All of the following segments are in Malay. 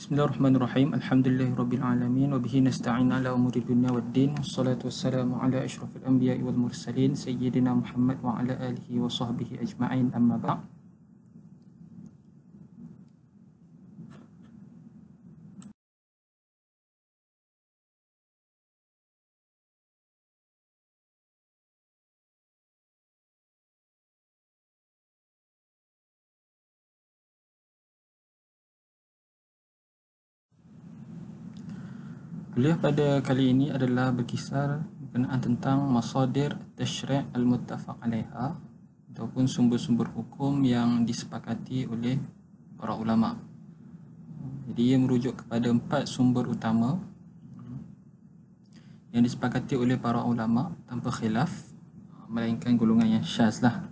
Bismillahirrahmanirrahim. Alhamdulillahirabbil alamin wa bihi nasta'in ala umuri dunya waddin. Wassalatu wassalamu ala asyrafil anbiya'i wal mursalin sayyidina Muhammad wa ala alihi wa sahbihi ajma'in. Amma ba'd. Kuliah pada kali ini adalah berkisar berkenaan tentang masadir tasyri' al-muttafaq alaiha ataupun sumber-sumber hukum yang disepakati oleh para ulama. Jadi ia merujuk kepada 4 sumber utama yang disepakati oleh para ulama tanpa khilaf, melainkan golongan yang syaz lah.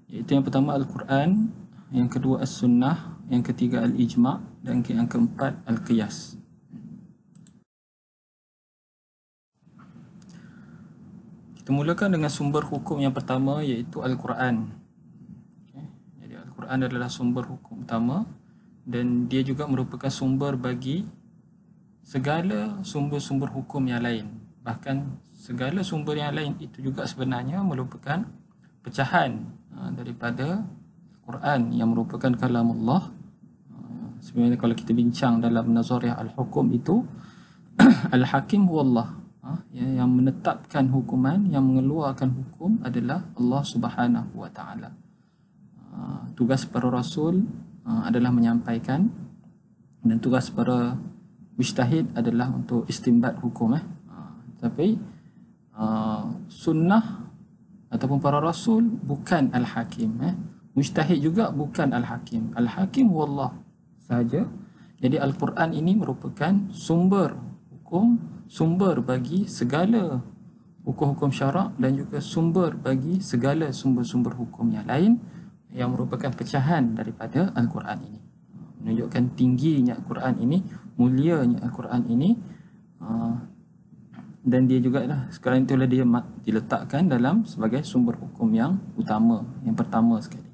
Iaitu yang pertama Al-Quran, yang kedua As-Sunnah, yang ketiga Al-Ijma' dan yang keempat Al-Qiyas. Kita mulakan dengan sumber hukum yang pertama, iaitu Al-Quran. Jadi Al-Quran adalah sumber hukum utama dan dia juga merupakan sumber bagi segala sumber-sumber hukum yang lain. Bahkan segala sumber yang lain itu juga sebenarnya merupakan pecahan daripada Al-Quran yang merupakan kalam Allah. Sebenarnya kalau kita bincang dalam nazariyah al-hukum itu Al-Hakim huwallah. Yang menetapkan hukuman, yang mengeluarkan hukum adalah Allah Subhanahu wa Ta'ala. Tugas para rasul adalah menyampaikan, dan tugas para mujtahid adalah untuk istinbat hukum. Tapi sunnah ataupun para rasul bukan Al-Hakim. Mujtahid juga bukan Al-Hakim. Al-Hakim wallah sahaja. Jadi Al-Quran ini merupakan sumber hukum, sumber bagi segala hukum-hukum syarak dan juga sumber bagi segala sumber-sumber hukum yang lain yang merupakan pecahan daripada Al-Quran ini. Menunjukkan tingginya Al-Quran ini, mulianya Al-Quran ini, dan dia juga sekarang itulah dia diletakkan dalam sebagai sumber hukum yang utama, yang pertama sekali.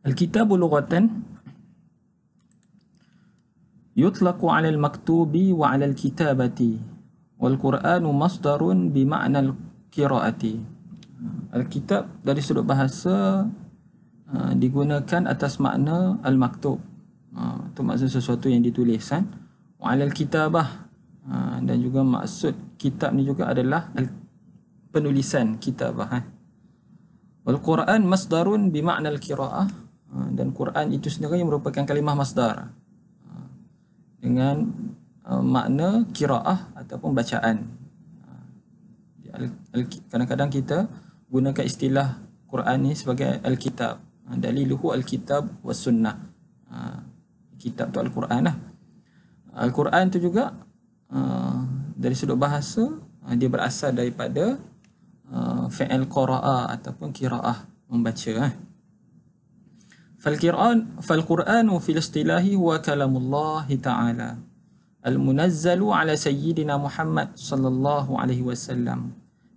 Al-Kitabu lughatan yutlaqu 'ala al-maktubi wa 'ala al-kitabati wal Qur'anu masdarun bi ma'na al-qira'ati. Al-kitab dari sudut bahasa digunakan atas makna al-maktub. Itu maksud sesuatu yang ditulis kan. Wa 'ala al-kitabah, dan juga maksud kitab ni juga adalah penulisan kitabah. Wal Qur'an masdarun bi ma'na al-qira'ah, dan Quran itu sendiri merupakan kalimah masdar dengan makna qiraah ataupun bacaan. Kadang-kadang kita gunakan istilah Quran ni sebagai al-kitab. Daliluhu al-kitab was sunnah. Kitab tu Al-Quran lah. Al-Quran tu juga dari sudut bahasa dia berasal daripada fi'il qara'a ataupun qiraah, membaca. فالقرآن في الاصطلاح هو كلام الله تعالى المنزل على سيدنا محمد صلى الله عليه وسلم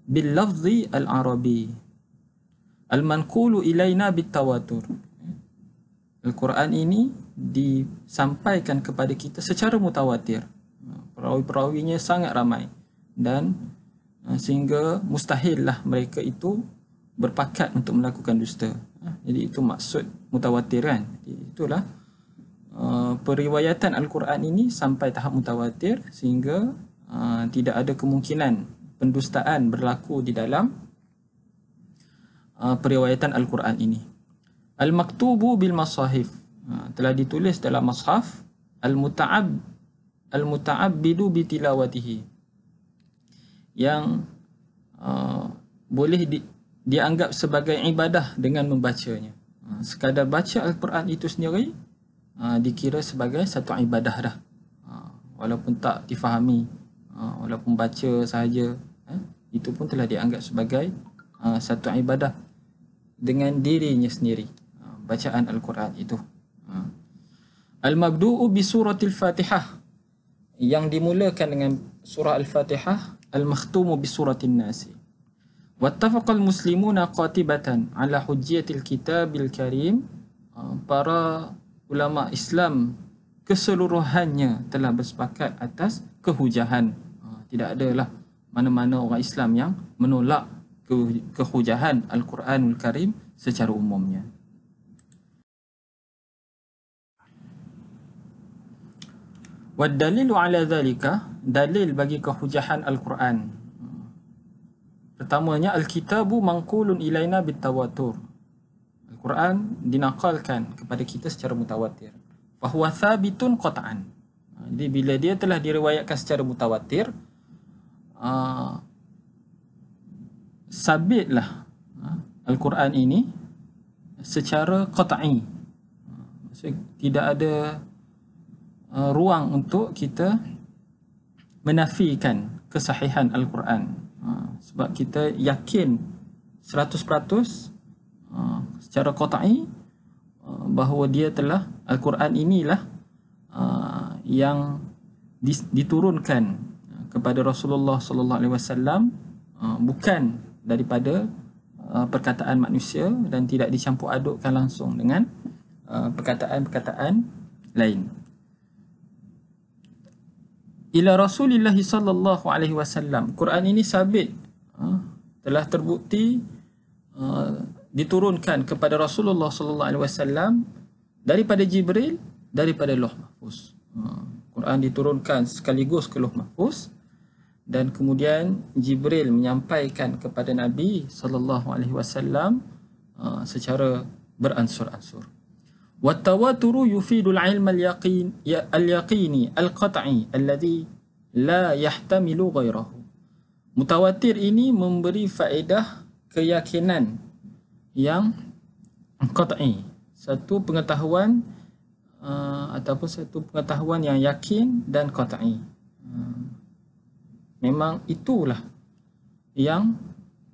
باللفظ العربي المنقول إلينا بالتواتر. Al-Quran ini disampaikan kepada kita secara mutawatir. Perawi-perawinya sangat ramai dan sehingga mustahillah mereka itu berpakat untuk melakukan dusta. Jadi itu maksud mutawatir kan. Itulah periwayatan Al-Quran ini sampai tahap mutawatir sehingga tidak ada kemungkinan pendustaan berlaku di dalam periwayatan Al-Quran ini. Al-maktubu bil masahif, telah ditulis dalam mashaf, al-muta'abbidu bi tilawatihi, yang boleh dianggap sebagai ibadah dengan membacanya. Sekadar baca Al-Quran itu sendiri dikira sebagai satu ibadah dah. Walaupun tak difahami, walaupun baca sahaja, itu pun telah dianggap sebagai satu ibadah dengan dirinya sendiri, bacaan Al-Quran itu. Al-mabdu'u bi suratil Fatihah, yang dimulakan dengan surah Al-Fatihah. Al-makhtumu bi suratin Nasi. Wattafaqal muslimuna qatibatan ala hujjatil kitabil karim. Para ulama Islam keseluruhannya telah bersepakat atas kehujahan. Tidak adalah mana-mana orang Islam yang menolak kehujahan Al-Quranul Karim secara umumnya. Waddalilu ala dhalika, dalil bagi kehujahan Al-Quran. Pertamanya, Al-Kitabu mangkulun ilaina bitawatur. Al-Quran dinakalkan kepada kita secara mutawatir. Fahuwa thabitun qata'an. Jadi bila dia telah diriwayatkan secara mutawatir, sabitlah Al-Quran ini secara qat'i. Maksudnya tidak ada ruang untuk kita menafikan kesahihan Al-Quran, sebab kita yakin 100% secara qat'i bahawa dia telah, Al-Quran inilah yang diturunkan kepada Rasulullah sallallahu alaihi wasallam, bukan daripada perkataan manusia dan tidak dicampur adukkan langsung dengan perkataan-perkataan lain. Ila Rasulillah sallallahu alaihi wasallam, Quran ini sabit, telah terbukti diturunkan kepada Rasulullah sallallahu alaihi wasallam daripada Jibril, daripada Lauh Mahfuz. Quran diturunkan sekaligus ke Lauh Mahfuz, dan kemudian Jibril menyampaikan kepada Nabi sallallahu alaihi wasallam secara beransur-ansur. Wat-tawaturu yufidul ilm al-yaqini al-qat'i alladhi la yahtamilu ghairahu. Mutawatir ini memberi faedah keyakinan yang qat'i, satu pengetahuan ataupun satu pengetahuan yang yakin dan qat'i. Memang itulah yang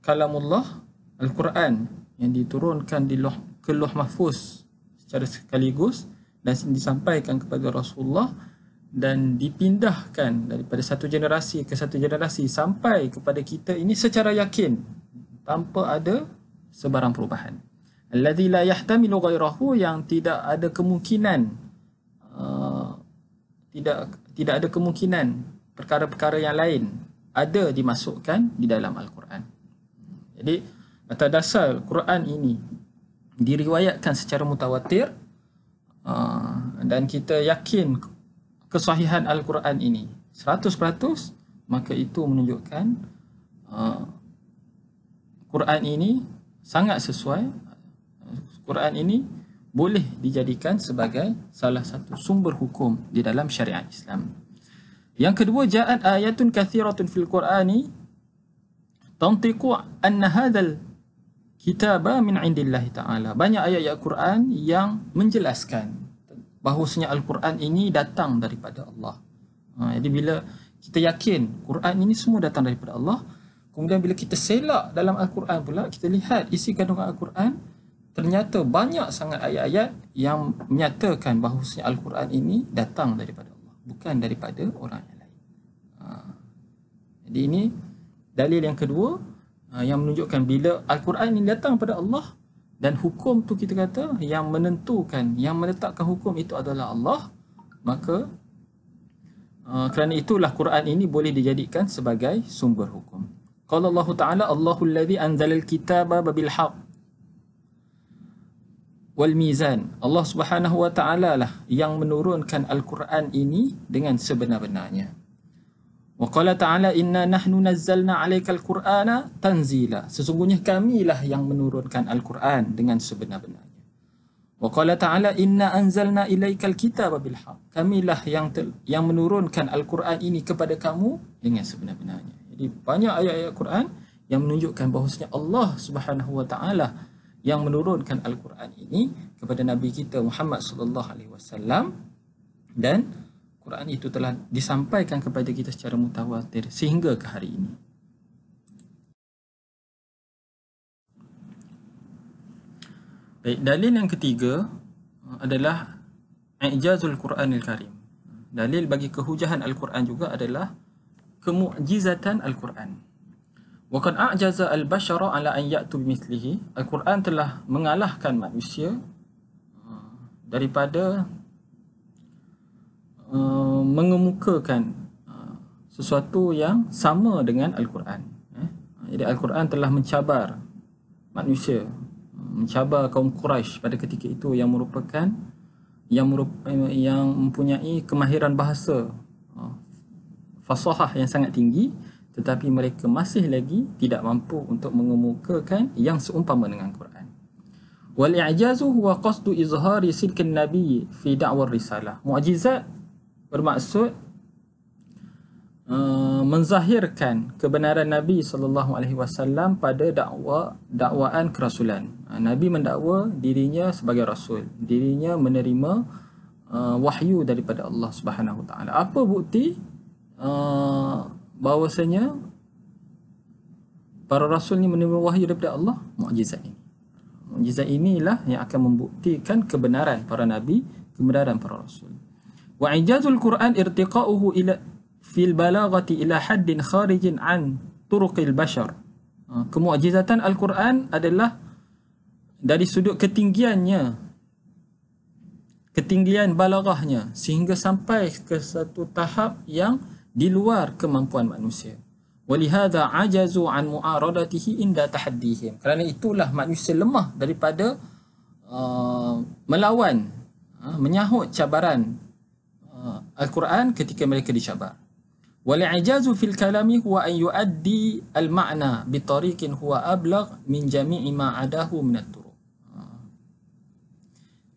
kalamullah Al-Quran yang diturunkan ke Lauh Mahfuz secara sekaligus dan disampaikan kepada Rasulullah dan dipindahkan daripada satu generasi ke satu generasi sampai kepada kita ini secara yakin tanpa ada sebarang perubahan. Alladzi la yahtamilu ghairahu, yang tidak ada kemungkinan tidak ada kemungkinan perkara-perkara yang lain ada dimasukkan di dalam Al-Quran. Jadi atas dasar Quran ini diriwayatkan secara mutawatir, dan kita yakin kesahihan Al-Quran ini 100%, maka itu menunjukkan Quran ini sangat sesuai. Quran ini boleh dijadikan sebagai salah satu sumber hukum di dalam syariat Islam. Yang kedua, ja'at ayatun kathiratun fil Qur'ani tantiqu anna hadzal kitaba min indillahi ta'ala. Banyak ayat-ayat Quran yang menjelaskan bahawasanya Al-Quran ini datang daripada Allah. Jadi bila kita yakin Quran ini semua datang daripada Allah, kemudian bila kita selak dalam Al-Quran pula, kita lihat isi kandungan Al-Quran, ternyata banyak sangat ayat-ayat yang menyatakan bahawasanya Al-Quran ini datang daripada Allah, bukan daripada orang yang lain. Jadi ini dalil yang kedua yang menunjukkan bila Al-Quran ini datang pada Allah, dan hukum tu kita kata yang menentukan, yang menetapkan hukum itu adalah Allah, maka kerana itulah Quran ini boleh dijadikan sebagai sumber hukum. Qala Allah Ta'ala, Allahul ladzi anzalal kitaba bil haqq wal mizan. Allah Subhanahu wa Ta'ala lah yang menurunkan Al-Quran ini dengan sebenar-benarnya. Wa qala ta'ala, inna nahnu nazzalna 'alaikal qur'ana tanzila. Sesungguhnya kamilah yang menurunkan Al-Quran dengan sebenar-benarnya. Wa qala ta'ala, inna anzalna ilaikal kitaba bil haqq. Kamilah yang menurunkan Al-Quran ini kepada kamu dengan sebenar-benarnya. Jadi banyak ayat-ayat Quran yang menunjukkan bahawasanya Allah Subhanahu wa Ta'ala yang menurunkan Al-Quran ini kepada Nabi kita Muhammad sallallahu alaihi wasallam, dan Quran itu telah disampaikan kepada kita secara mutawatir sehingga ke hari ini. Baik, dalil yang ketiga adalah i'jazul Quranil Karim. Dalil bagi kehujahan Al-Quran juga adalah kemu'jizatan Al-Quran. Wa qad a'jaza al-bashara ala an ya'tu bimithlihi. Al-Quran telah mengalahkan manusia daripada mengemukakan sesuatu yang sama dengan Al-Quran. Jadi Al-Quran telah mencabar manusia, mencabar kaum Quraisy pada ketika itu yang mempunyai kemahiran bahasa, fasahah yang sangat tinggi, tetapi mereka masih lagi tidak mampu untuk mengemukakan yang seumpama dengan Quran. Wal i'jazu huwa qasdu izhari sidqin nabiy fi da'war risalah. Mukjizat bermaksud menzahirkan kebenaran Nabi SAW pada dakwaan kerasulan. Nabi mendakwa dirinya sebagai rasul, dirinya menerima wahyu daripada Allah Subhanahu Wa Taala. Apa bukti bahawasanya para rasul ni menerima wahyu daripada Allah? Mukjizat ini. Mukjizat inilah yang akan membuktikan kebenaran para nabi, kebenaran para rasul. Wa ijazul Quran irtiqa'uhu ila fil balaghati ila haddin kharijin an turuqil bashar. Kemukjizatan Al-Quran adalah dari sudut ketinggian balaghahnya sehingga sampai ke satu tahap yang di luar kemampuan manusia. Walihada ajazu an mu'aradatihi inda tahaddihim. Kerana itulah manusia lemah daripada melawan, menyahut cabaran Al-Quran ketika mereka dicabar. Wal-i'jazu fil kalami huwa an yuaddi al-ma'na bi tariqin huwa ablagh min jami'i ma adahu min at-turuq.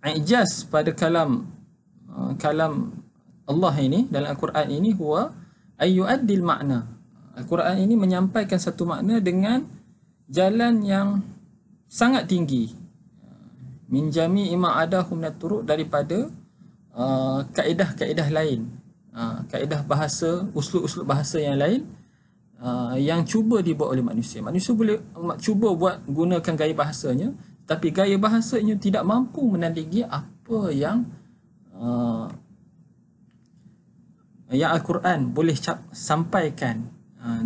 I'jaz pada kalam Allah ini dalam Al-Quran ini huwa an yuaddi al-ma'na. Al-Quran ini menyampaikan satu makna dengan jalan yang sangat tinggi, min jami'i ma adahu min at-turuq, daripada kaedah-kaedah lain, kaedah bahasa, uslub-uslub bahasa yang lain yang cuba dibuat oleh manusia. Manusia boleh cuba buat gunakan gaya bahasanya, tapi gaya bahasanya tidak mampu menandingi apa yang Al-Quran boleh sampaikan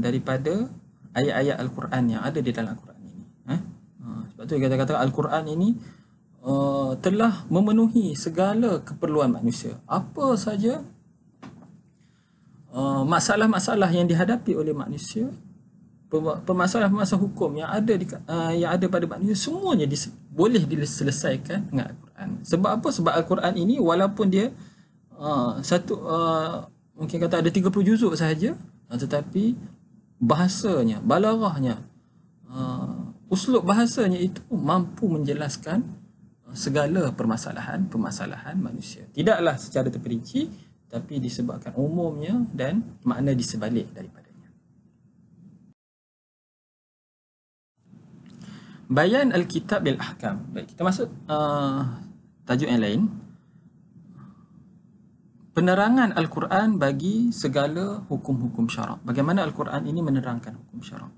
daripada ayat-ayat Al-Quran yang ada di dalam Al-Quran ini. Sebab tu kita kata Al-Quran ini telah memenuhi segala keperluan manusia. Apa saja masalah-masalah yang dihadapi oleh manusia, permasalahan-permasalahan hukum yang ada pada manusia, semuanya boleh diselesaikan dengan Al-Quran. Sebab apa? Sebab Al-Quran ini walaupun dia mungkin kata ada 30 juzuk sahaja, tetapi bahasanya, balaghahnya, uslub bahasanya itu mampu menjelaskan segala permasalahan manusia. Tidaklah secara terperinci, tapi disebabkan umumnya dan makna di sebalik daripadanya. Bayan al-kitab bil ahkam. Baik, kita masuk tajuk yang lain. Penerangan Al-Quran bagi segala hukum-hukum syarak. Bagaimana Al-Quran ini menerangkan hukum syarak?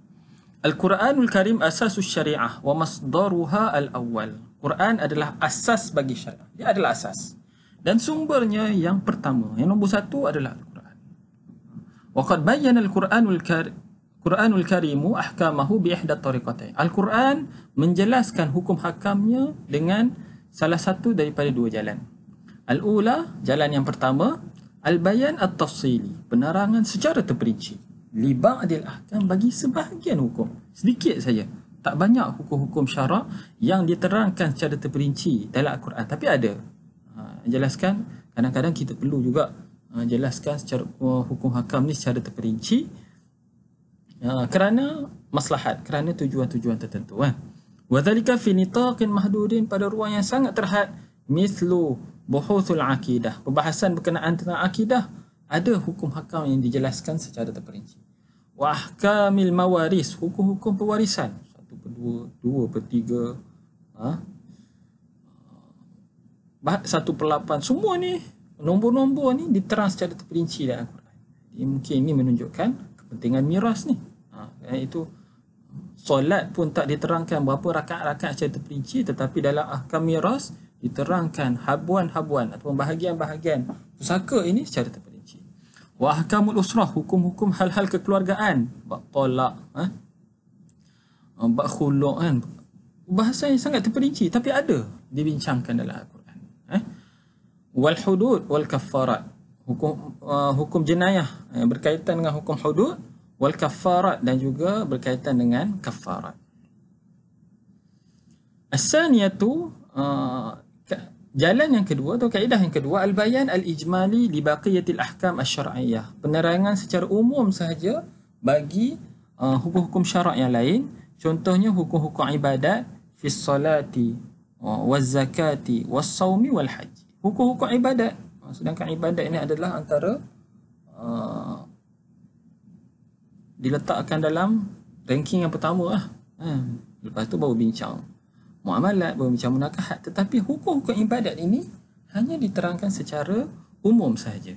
Al-Quranul Karim asasus syariah wa masdaruha al-awwal. Quran adalah asas bagi syariah. Dia adalah asas. Dan sumbernya yang pertama, yang nombor satu adalah Al-Quran. Wa qad bayyana Al-Quranul Karimu ahkamahu bi ihda tariqatain. Al-Quran menjelaskan hukum hakamnya dengan salah satu daripada dua jalan. Al-ula, jalan yang pertama, al-bayan at-tafsili, penerangan secara terperinci. Li ba'dil ahkam, bagi sebahagian hukum, sedikit saja. Tak banyak hukum-hukum syarak yang diterangkan secara terperinci dalam Al-Quran, tapi ada. Jelaskan, kadang-kadang kita perlu juga jelaskan secara hukum hakam ni secara terperinci kerana maslahat, kerana tujuan-tujuan tertentu. Wa dhalika fi nitaqin mahdudin, pada ruang yang sangat terhad, mithlu buhuthul akidah, pembahasan berkenaan tentang akidah, ada hukum hakam yang dijelaskan secara terperinci. Wa ahkamil mawaris, hukum-hukum pewarisan, 1/2, 2/3, 1/8, semua ni nombor-nombor ni diterang secara terperinci dalam Al-Quran. Mungkin ini menunjukkan kepentingan miras ni. Itu solat pun tak diterangkan berapa rakaat-rakaat secara terperinci, tetapi dalam ahkam miras diterangkan habuan-habuan atau bahagian-bahagian pusaka ini secara terperinci. Wa ahkamul usrah, hukum-hukum hal-hal kekeluargaan, bab tolak, bab khulu', bahasa yang sangat terperinci tapi ada dibincangkan dalam Al-Quran. wal hudud wal kafarat, hukum jenayah berkaitan dengan hukum hudud, wal kafarat, dan juga berkaitan dengan kafarat. As-saniyatu, jalan yang kedua atau kaedah yang kedua, al-bayan al-ijmali li baqiyatil ahkam asy-syar'iyyah, penerangan secara umum sahaja bagi hukum-hukum syarak yang lain. Contohnya hukum-hukum ibadat fi salati waz zakati was saumi wal haji. Hukum-hukum ibadat, sedangkan ibadat ini adalah antara diletakkan dalam ranking yang pertama lah. Lepas tu baru bincang muamalat, baru bincang munakahat. Tetapi hukum-hukum ibadat ini hanya diterangkan secara umum sahaja.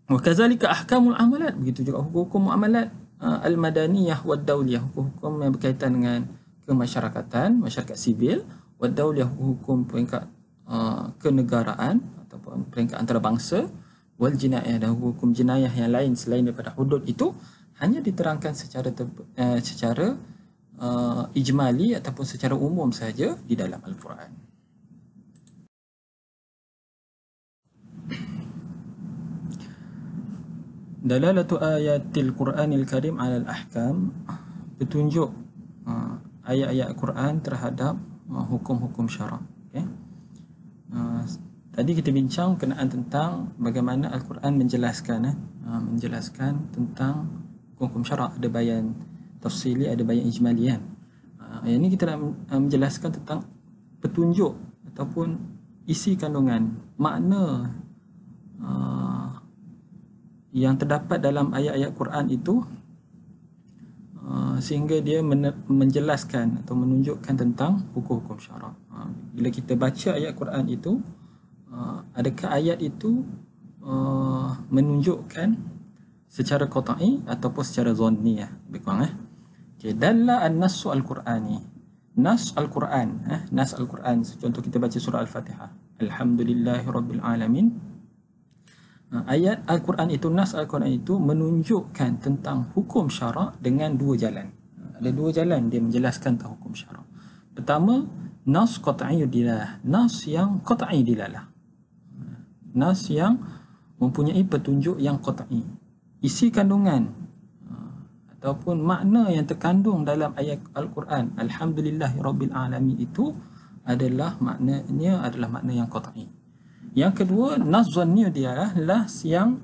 Wa kadzalika ahkamul amalat, begitu juga hukum-hukum muamalat al-madaniyah wad dauliyah, hukum-hukum yang berkaitan dengan kemasyarakatan, masyarakat sivil, wad dauliyah, hukum peringkat kenegaraan ataupun peringkat antarabangsa, wal jinayah, dan hukum jenayah yang lain selain daripada hudud itu hanya diterangkan secara ijmali ataupun secara umum saja di dalam Al-Quran. Dalalatu ayatil Quranil Karim 'ala al-ahkam, petunjuk ayat-ayat Quran terhadap hukum-hukum syarak. Okay? Tadi kita bincang berkenaan tentang bagaimana Al-Quran menjelaskan tentang hukum-hukum syarak. Ada bayan tafsili, ada bayan ijmali kan. Yang ini kita nak menjelaskan tentang petunjuk ataupun isi kandungan makna yang terdapat dalam ayat-ayat Quran itu, sehingga dia menjelaskan atau menunjukkan tentang hukum-hukum syarak. Bila kita baca ayat Quran itu, adakah ayat itu menunjukkan secara qat'i ataupun secara zanni, lebih kurang. Okay. Dalla an-nassu al-Qur'ani, nas al-Quran, nas al-Quran. Contoh kita baca surah Al-Fatihah, alhamdulillahirabbil alamin. Ayat Al-Quran itu, nas Al-Quran itu menunjukkan tentang hukum syarak dengan dua jalan. Ada dua jalan dia menjelaskan tentang hukum syarak. Pertama, nas qat'i dilalah, nas yang qat'i dilalah, nas yang mempunyai petunjuk yang qat'i. Isi kandungan ataupun makna yang terkandung dalam ayat Al-Quran alhamdulillahirabbil alamin itu adalah maknanya makna yang qat'i. Yang kedua, nas zanni dialah nas yang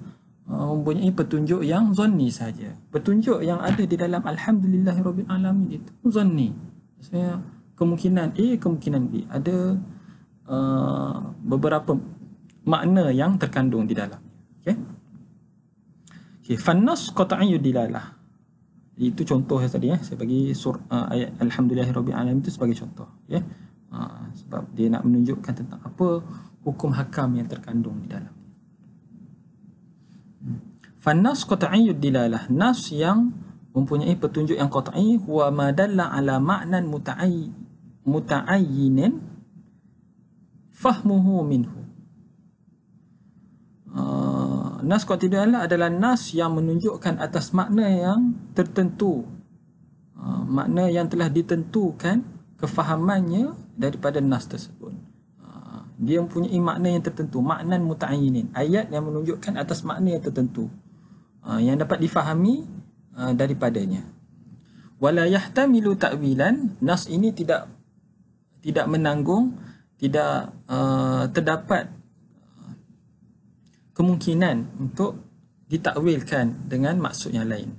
mempunyai petunjuk yang zanni saja. Petunjuk yang ada di dalam alhamdulillahirabbil alamin itu zanni. Maksudnya kemungkinan A, kemungkinan B. Ada beberapa makna yang terkandung di dalam. Okey. Okey, fannas qat'iyyu dilalah. Itu contoh tadi saya bagi ayat alhamdulillahirabbil alamin itu sebagai contoh, ya. Sebab dia nak menunjukkan tentang apa hukum hakam yang terkandung di dalam. Fannas qat'iyyu dilalah, nas yang mempunyai petunjuk yang qat'i, huwa ma dalla ala ma'nan muta'ayyinin fahmuhu minhu. Nas qat'i adalah nas yang menunjukkan atas makna yang tertentu, makna yang telah ditentukan kefahamannya daripada nas tersebut. Dia mempunyai makna yang tertentu, maknan muta'ayyinin, ayat yang menunjukkan atas makna yang tertentu, yang dapat difahami daripadanya. Wala yahtamilu ta'wilan, nas ini tidak menanggung, tidak terdapat kemungkinan untuk ditakwilkan dengan maksud yang lain.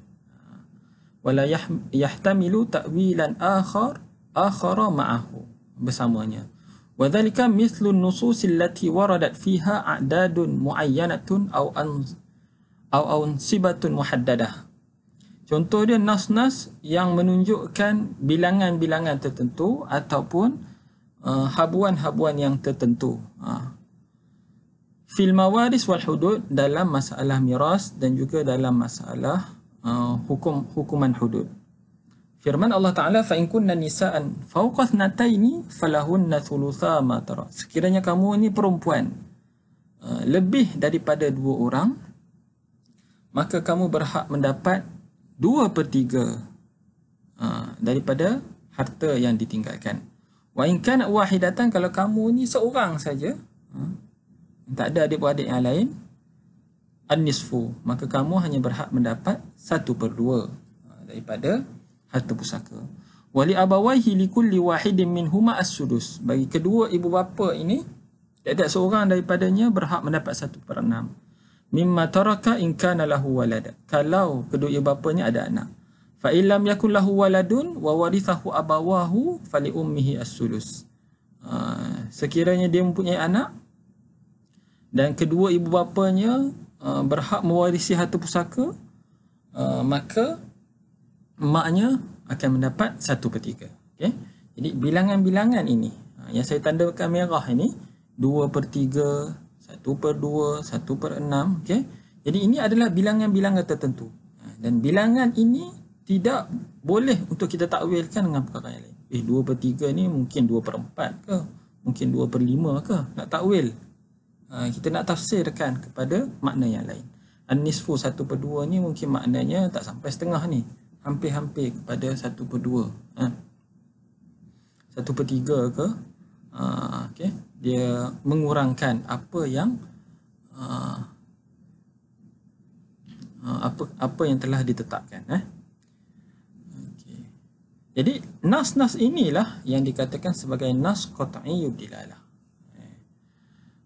Wala yahtamilu ta'wilan akhara ma'ahu, bersamanya. Wa dhalika mithlu an-nusus allati waradat fiha a'dadun muayyanatun aw ansibatun muhaddadah. Contoh dia nas-nas yang menunjukkan bilangan-bilangan tertentu ataupun habuan-habuan yang tertentu. Fil mawaris wal hudud, dalam masalah miras dan juga dalam masalah hukuman hudud. Firman Allah Ta'ala, fa in kunna nisaan fawqa thnataini falahunna thulutha ma tarak. Sekiranya kamu ini perempuan lebih daripada dua orang, maka kamu berhak mendapat 2/3 daripada harta yang ditinggalkan. Wa in kana wahidatan, kalau kamu ni seorang saja, tak ada adik-beradik yang lain, an-nisfu, maka kamu hanya berhak mendapat 1/2 daripada harta pusaka. Wali abawaihi likulli wahidin minhuma as-sudus, bagi kedua ibu bapa ini tiap-tiap seorang daripadanya berhak mendapat 1/6. Mimma taraka in kana lahu walad, kalau kedua ibu bapanya ada anak. Fa illam yakul lahu waladun wa warithahu abawahu fali ummihi as-sudus. Sekiranya dia mempunyai anak dan kedua ibu bapanya berhak mewarisi harta pusaka, maka maknya akan mendapat 1/3. Okay? Jadi bilangan-bilangan ini yang saya tandakan merah ini 2/3, 1/2, 1/6. Okay? Jadi ini adalah bilangan-bilangan tertentu, dan bilangan ini tidak boleh untuk kita takwilkan dengan perkara yang lain. 2/3 ni mungkin 2/4 ke, mungkin 2/5 ke, nak takwil. Kita nak tafsirkan kepada makna yang lain. An-nisfu 1/2 ni mungkin maknanya tak sampai setengah ni, hampir-hampir kepada 1/2. 1/3 ke, okay. Dia mengurangkan apa yang apa yang telah ditetapkan. Okay. Jadi nas-nas inilah yang dikatakan sebagai nas qat'iyyud dilalah.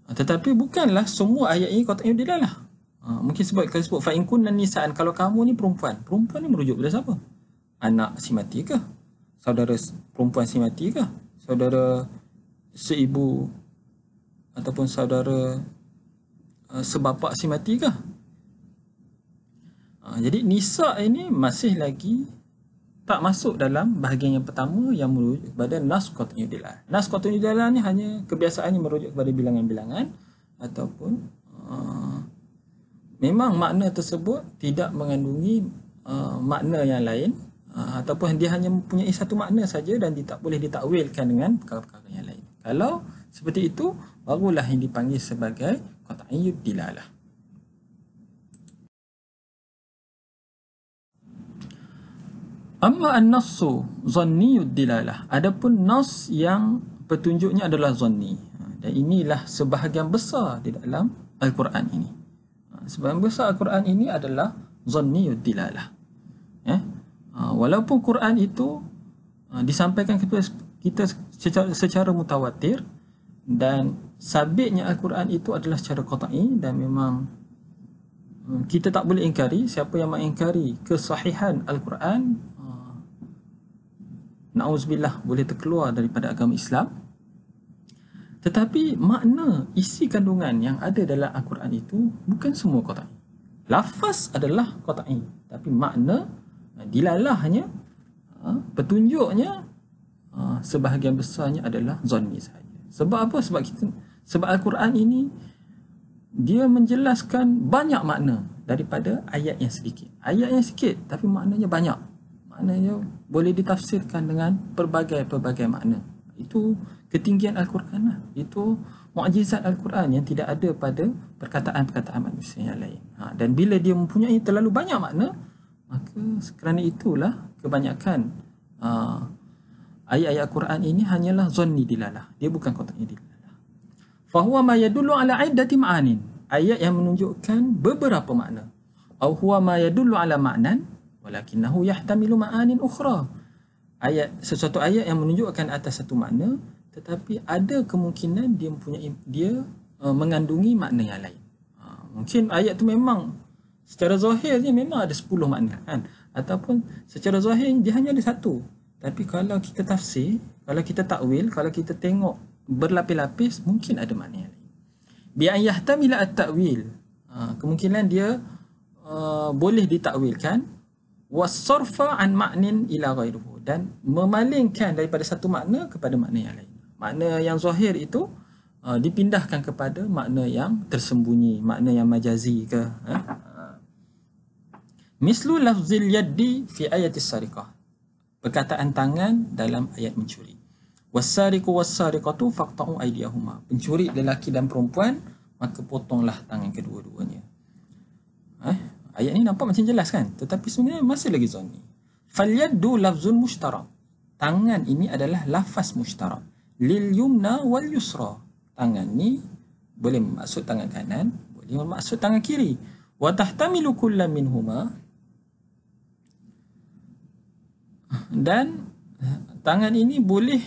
Tetapi bukanlah semua ayat ini qat'iyyud dilalah. Mungkin sebab kalau sebut fa in kunna nisaan, kalau kamu ni perempuan ni merujuk pada siapa? Anak si mati ke? Saudara perempuan si mati ke? Saudara seibu ataupun saudara sebapa si mati ke? Jadi nisa ini masih lagi tak masuk dalam bahagian yang pertama yang merujuk kepada nas qat'iyyud dilalah. Nas qat'iyyud dilalah ni hanya kebiasaannya merujuk kepada bilangan-bilangan ataupun memang makna tersebut tidak mengandungi makna yang lain, ataupun dia hanya mempunyai satu makna saja dan dia tak boleh ditakwilkan dengan perkara-perkara yang lain. Kalau seperti itu, barulah yang dipanggil sebagai qat'iyyud dilalah. Amma an-nassu zanniyud dilalah, adapun nas yang petunjuknya adalah zanni, dan inilah sebahagian besar di dalam Al-Quran ini. Sebahagian besar Al-Quran ini adalah zanniyud dilalah. Walaupun Quran itu disampaikan kepada kita secara mutawatir, dan sabitnya Al-Quran itu adalah secara qat'i, dan memang kita tak boleh ingkari. Siapa yang mengingkari kesahihan Al-Quran, na'udzubillah, boleh terkeluar daripada agama Islam. Tetapi makna, isi kandungan yang ada dalam Al-Quran itu bukan semua qat'i. Lafaz adalah qat'i, tapi makna, dilalahnya, petunjuknya, sebahagian besarnya adalah zanni sahaja. Sebab apa? Sebab Al-Quran ini dia menjelaskan banyak makna daripada ayat yang sedikit. Ayat yang sikit tapi maknanya banyak. Maknanya boleh ditafsirkan dengan pelbagai makna. Itu ketinggian Al-Quran lah. Itu mukjizat Al-Quran yang tidak ada pada perkataan-perkataan manusia yang lain. Dan bila dia mempunyai terlalu banyak makna, maka kerana itulah kebanyakan ayat-ayat Al-Quran ini hanyalah zanni dilalah. Dia bukan qat'i dilalah. Fahuwa ma yadullu ala iddati ma'anin, ayat yang menunjukkan beberapa makna. Au huwa ma yadullu ala ma'nan walakinahu yahtamilu ma'anin ukhra, sesuatu ayat yang menunjukkan atas satu makna, tetapi ada kemungkinan dia mengandungi makna yang lain. Mungkin ayat tu memang secara zahirnya memang ada 10 makna kan, ataupun secara zahir dia hanya ada satu, tapi kalau kita tafsir, kalau kita takwil, kalau kita tengok berlapis-lapis, mungkin ada makna yang lain. Bi an yahtamila at-ta'wil, kemungkinan dia boleh ditakwilkan, wasarfa an ma'nin ila ghairuhu, dan memalingkan daripada satu makna kepada makna yang lain. Makna yang zahir itu dipindahkan kepada makna yang tersembunyi, makna yang majazi ke. Mislu lafzil yaddi fi ayatis sariqah, perkataan tangan dalam ayat mencuri. Wassariqu wassariqatu faqta'u aydiyahuma, pencuri lelaki dan perempuan, maka potonglah tangan kedua-duanya. Ayat ni nampak macam jelas kan, tetapi sebenarnya masih lagi zanni. Fal yaddu lafzun mushtarak, tangan ini adalah lafaz mushtarak. lil yumna wal yusra. Tangan ni boleh maksud tangan kanan, boleh maksud tangan kiri. Wa tahtamilu kullam minhuma, dan tangan ini boleh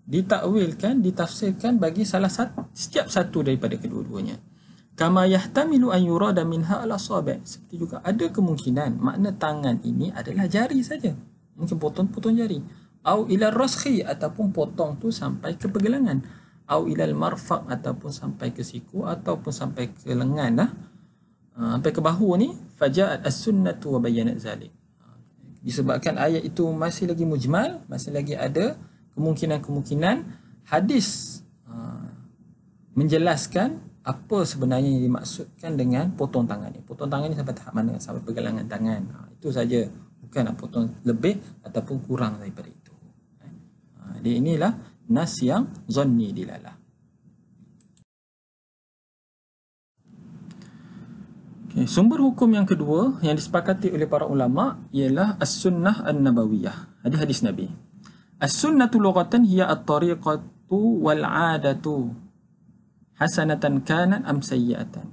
ditakwilkan, ditafsirkan bagi setiap satu daripada kedua-duanya. Kama yahtamilu an yurada minha al-asabi', seperti juga ada kemungkinan makna tangan ini adalah jari saja, mungkin potong-potong jari, au ila raskhi, ataupun potong tu sampai ke pergelangan, au ila al-marfaq, ataupun sampai ke siku, ataupun sampai ke lengan lah, sampai ke bahu ni. Faja'at as-sunnatu wa bayyanat zalik. Disebabkan ayat itu masih lagi mujmal, masih lagi ada kemungkinan-kemungkinan, hadis menjelaskan apa sebenarnya yang dimaksudkan dengan potong tangan ni. Potong tangan ni sampai tahap mana? Sampai pergelangan tangan. Itu saja. Bukan nak potong lebih ataupun kurang daripada itu. Jadi inilah nas yang zanni dilalah. Okay. Sumber hukum yang kedua yang disepakati oleh para ulama ialah as-sunnah an-nabawiyah. Hadis-hadis Nabi. As-sunnatu lughatan hiya at-tariqatu wal-'adatu hasanatan kanat am sayyi'atan.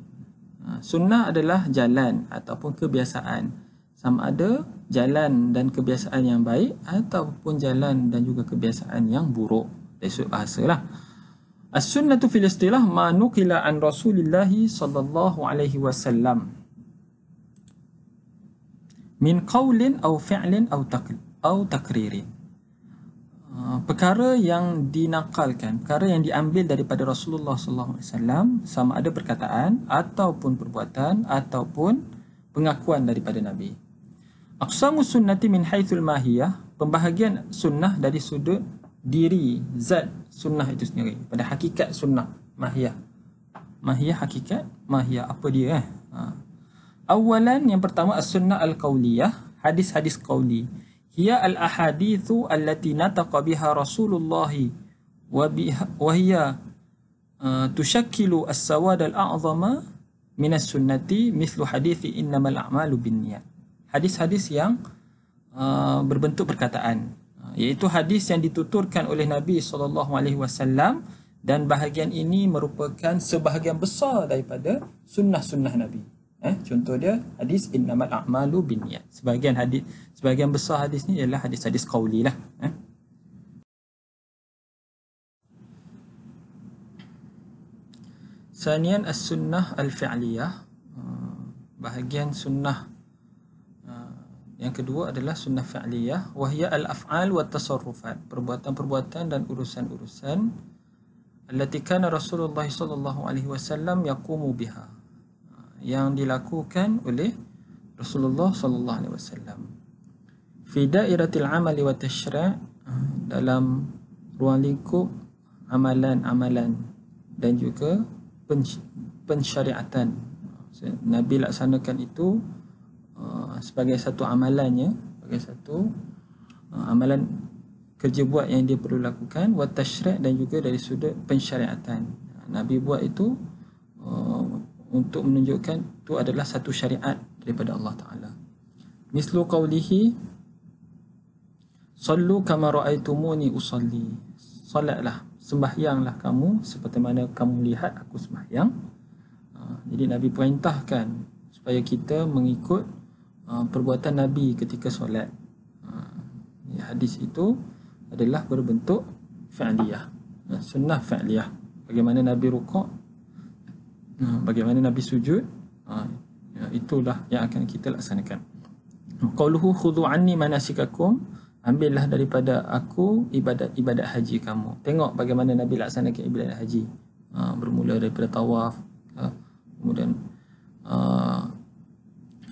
Sunnah adalah jalan ataupun kebiasaan. Sama ada jalan dan kebiasaan yang baik ataupun jalan dan juga kebiasaan yang buruk. Dari sudut bahasa lah. As-sunnatu fil istilah ma nuqila an Rasulillah sallallahu alaihi wasallam min qawlin aw fi'lin aw takririn. Perkara yang dinakalkan, perkara yang diambil daripada Rasulullah sallallahu alaihi wasallam, sama ada perkataan ataupun perbuatan ataupun pengakuan daripada Nabi. Aqsamus sunnati min haitsul mahiyah, pembahagian sunnah dari sudut diri zat sunnah itu sendiri, pada hakikat sunnah. Mahiyah, mahiyah hakikat, mahiyah apa dia Awalan, yang pertama as-sunnah al-qauliyah, hadis-hadis qauli. Hiya al-ahadithu allati nataqa biha Rasulullah wa hiya tushakkilu as-sawad al-a'zama min as-sunnati mithlu hadithi innamal a'malu binniyat. Hadis-hadis yang berbentuk perkataan, iaitu hadis yang dituturkan oleh Nabi SAW, dan bahagian ini merupakan sebahagian besar daripada sunnah-sunnah Nabi. Contoh dia hadis innamal a'malu binniyat. Sebahagian besar hadis ni ialah hadis-hadis qauli lah. Sanian as-sunnah al-fi'liyah, bahagian sunnah yang kedua adalah sunnah fi'liyah, wahya al-af'al wa tasarrufat, perbuatan-perbuatan dan urusan-urusan, allati kana Rasulullah sallallahu alaihi wasallam yaqumu biha, yang dilakukan oleh Rasulullah sallallahu alaihi wasallam. Fi dairatil amali wa tashra', dalam ruang lingkup amalan-amalan dan juga pensyariatan. Nabi laksanakan itu sebagai satu amalannya, sebagai satu amalan kerja buat yang dia perlu lakukan, wa tashri' dan juga dari sudut pensyariatan. Nabi buat itu untuk menunjukkan itu adalah satu syariat daripada Allah Ta'ala. Mislu qawlihi sallu kama ra'aitumuni usalli, salatlah, sembahyanglah kamu seperti mana kamu lihat aku sembahyang. Jadi Nabi perintahkan supaya kita mengikut perbuatan Nabi ketika solat. Hadis itu adalah berbentuk fi'liyah, sunnah fi'liyah. Bagaimana Nabi rukuk, bagaimana Nabi sujud, itulah yang akan kita laksanakan. Qauluhu khudhu anni manasikakum, ambillah daripada aku ibadat haji kamu. Tengok bagaimana Nabi laksanakan ibadat haji, bermula daripada tawaf, kemudian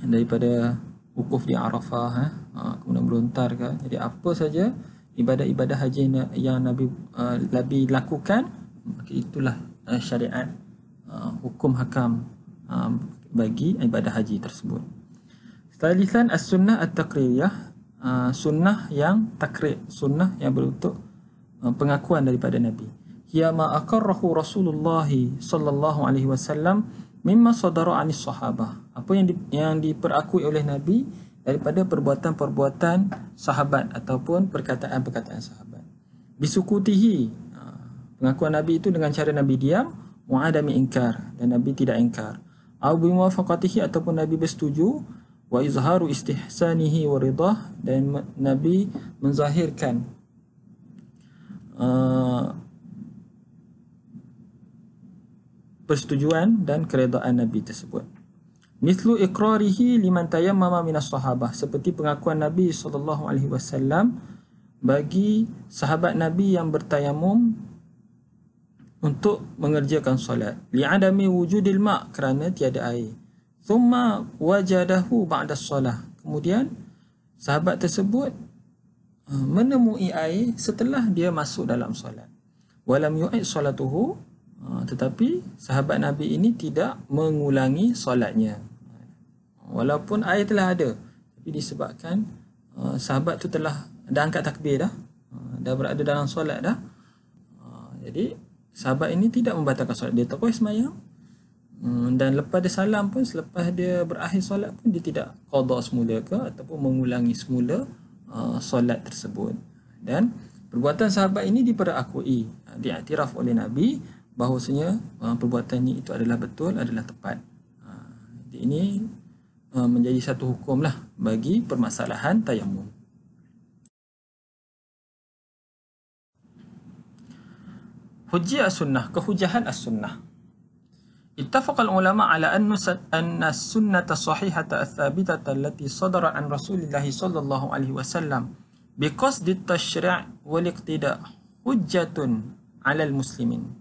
daripada wukuf di Arafah, kemudian melontar ke. Jadi apa saja ibadah-ibadah haji yang Nabi lakukan, maka itulah syariat, hukum hakam bagi ibadah haji tersebut. Salisan as-sunnah at-taqririyah, sunnah yang takrir, sunnah yang berbentuk pengakuan daripada Nabi. Hiya ma aqarrahu Rasulullah sallallahu alaihi wasallam mimma sadara anis sahabah, apa yang diperakui oleh Nabi daripada perbuatan-perbuatan sahabat ataupun perkataan-perkataan sahabat. Bisukutihi, Pengakuan Nabi itu dengan cara Nabi diam, wa adami inkar, dan Nabi tidak ingkar. Au bi muwafaqatihi, ataupun Nabi bersetuju, wa izharu istihsanihi wa ridah, dan Nabi menzahirkan persetujuan dan keredaan Nabi tersebut. Mithlu iqrarihi liman tayammama minas sahabah, seperti pengakuan Nabi SAW bagi sahabat Nabi yang bertayamum untuk mengerjakan solat. Li'adami wujudil ma', kerana tiada air. Thumma wajadahu ba'da solah, kemudian sahabat tersebut menemui air setelah dia masuk dalam solat. Walam yu'id solatuhu, tetapi sahabat Nabi ini tidak mengulangi solatnya. Walaupun air telah ada, tapi disebabkan sahabat tu telah dah angkat takbir dah berada dalam solat dah. Jadi sahabat ini tidak membatalkan solat, dia terus sembahyang. Dan lepas dia salam pun, selepas dia berakhir solat pun, dia tidak qada semula ke ataupun mengulangi semula solat tersebut. Dan perbuatan sahabat ini diperakui, diiktiraf oleh Nabi bahawasanya perbuatannya itu adalah betul, adalah tepat. Ini menjadi satu hukum lah bagi permasalahan tayamum. Hujjah as-sunnah, kehujahan as-sunnah. Ittafaqal ulama ala anna as-sunnata sahihata ats-tsabitata allati sadara an Rasulillah sallallahu alaihi wasallam biqasdi at-tashri' wal iqtida' hujjatun 'ala al-muslimin.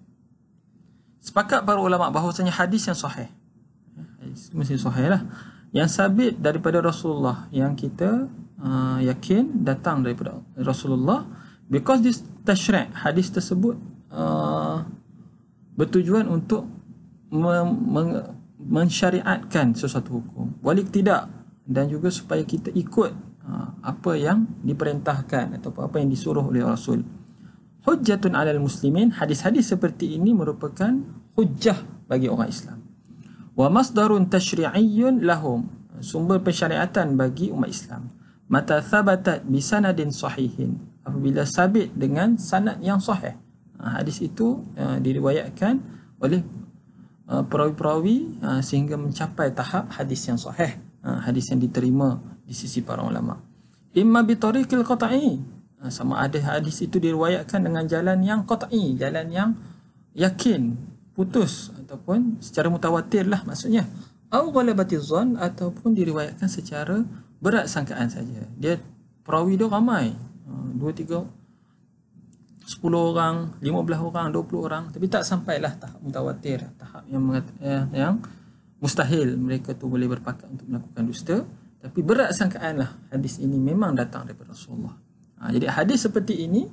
Sepakat para ulama bahawasanya hadis yang sahih, hadis mesti sahih lah, yang sabit daripada Rasulullah, yang kita yakin datang daripada Rasulullah, because this tashri', hadis tersebut bertujuan untuk mensyariatkan sesuatu hukum, walik tidak, dan juga supaya kita ikut apa yang diperintahkan atau apa yang disuruh oleh Rasul. Hujjatun 'alal muslimin, hadis-hadis seperti ini merupakan hujjah bagi orang Islam. Wa masdarun tashri'iyyun lahum, sumber pensyariatan bagi umat Islam. Mata thabatat bisanadin sahihin, apabila sabit dengan sanad yang sahih. Hadis itu diriwayatkan oleh perawi-perawi sehingga mencapai tahap hadis yang sahih, hadis yang diterima di sisi para ulama. Imma bi tariqil qat'i, sama ada hadis itu diriwayatkan dengan jalan yang qat'i, jalan yang yakin, putus, ataupun secara mutawatir lah maksudnya. Au ghalabatiz zan, ataupun diriwayatkan secara berat sangkaan saja. Dia perawi dia ramai, 2, 3, 10 orang, 15 orang, 20 orang, tapi tak sampailah tahap mutawatir, tahap yang mustahil mereka tu boleh berpakat untuk melakukan dusta. Tapi berat sangkaan lah hadis ini memang datang daripada Rasulullah. Jadi hadis seperti ini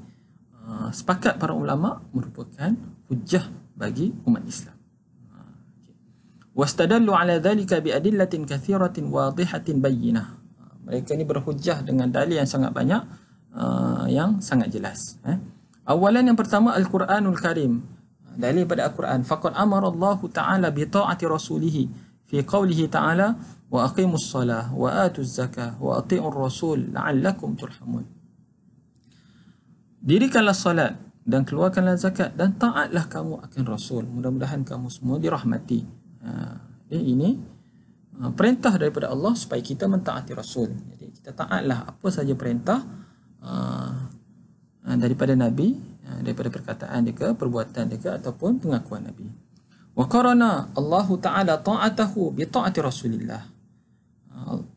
sepakat para ulama merupakan hujjah bagi umat Islam. Wastadallu ala dhalika bi adillatin kathiratin wadihatin bayyinah. Mereka ni berhujjah dengan dalil yang sangat banyak, yang sangat jelas. Awalan, yang pertama, Al-Quranul Karim. Dalil pada Al-Quran. Faqad amara Allah Ta'ala bi ta'ati rasulih fi qawlihi ta'ala wa aqimus salah wa atuz zakah wa ati'ur rasul la'allakum turhamun. Dirikanlah salat dan keluarkanlah zakat dan taatlah kamu akan Rasul. Mudah-mudahan kamu semua dirahmati. Ini perintah daripada Allah supaya kita mentaati Rasul. Jadi kita taatlah apa saja perintah daripada Nabi, daripada perkataan dia, perbuatan dia, ataupun pengakuan Nabi. Wa qarana Allah Ta'ala ta'atahu bi ta'ati Rasulillah.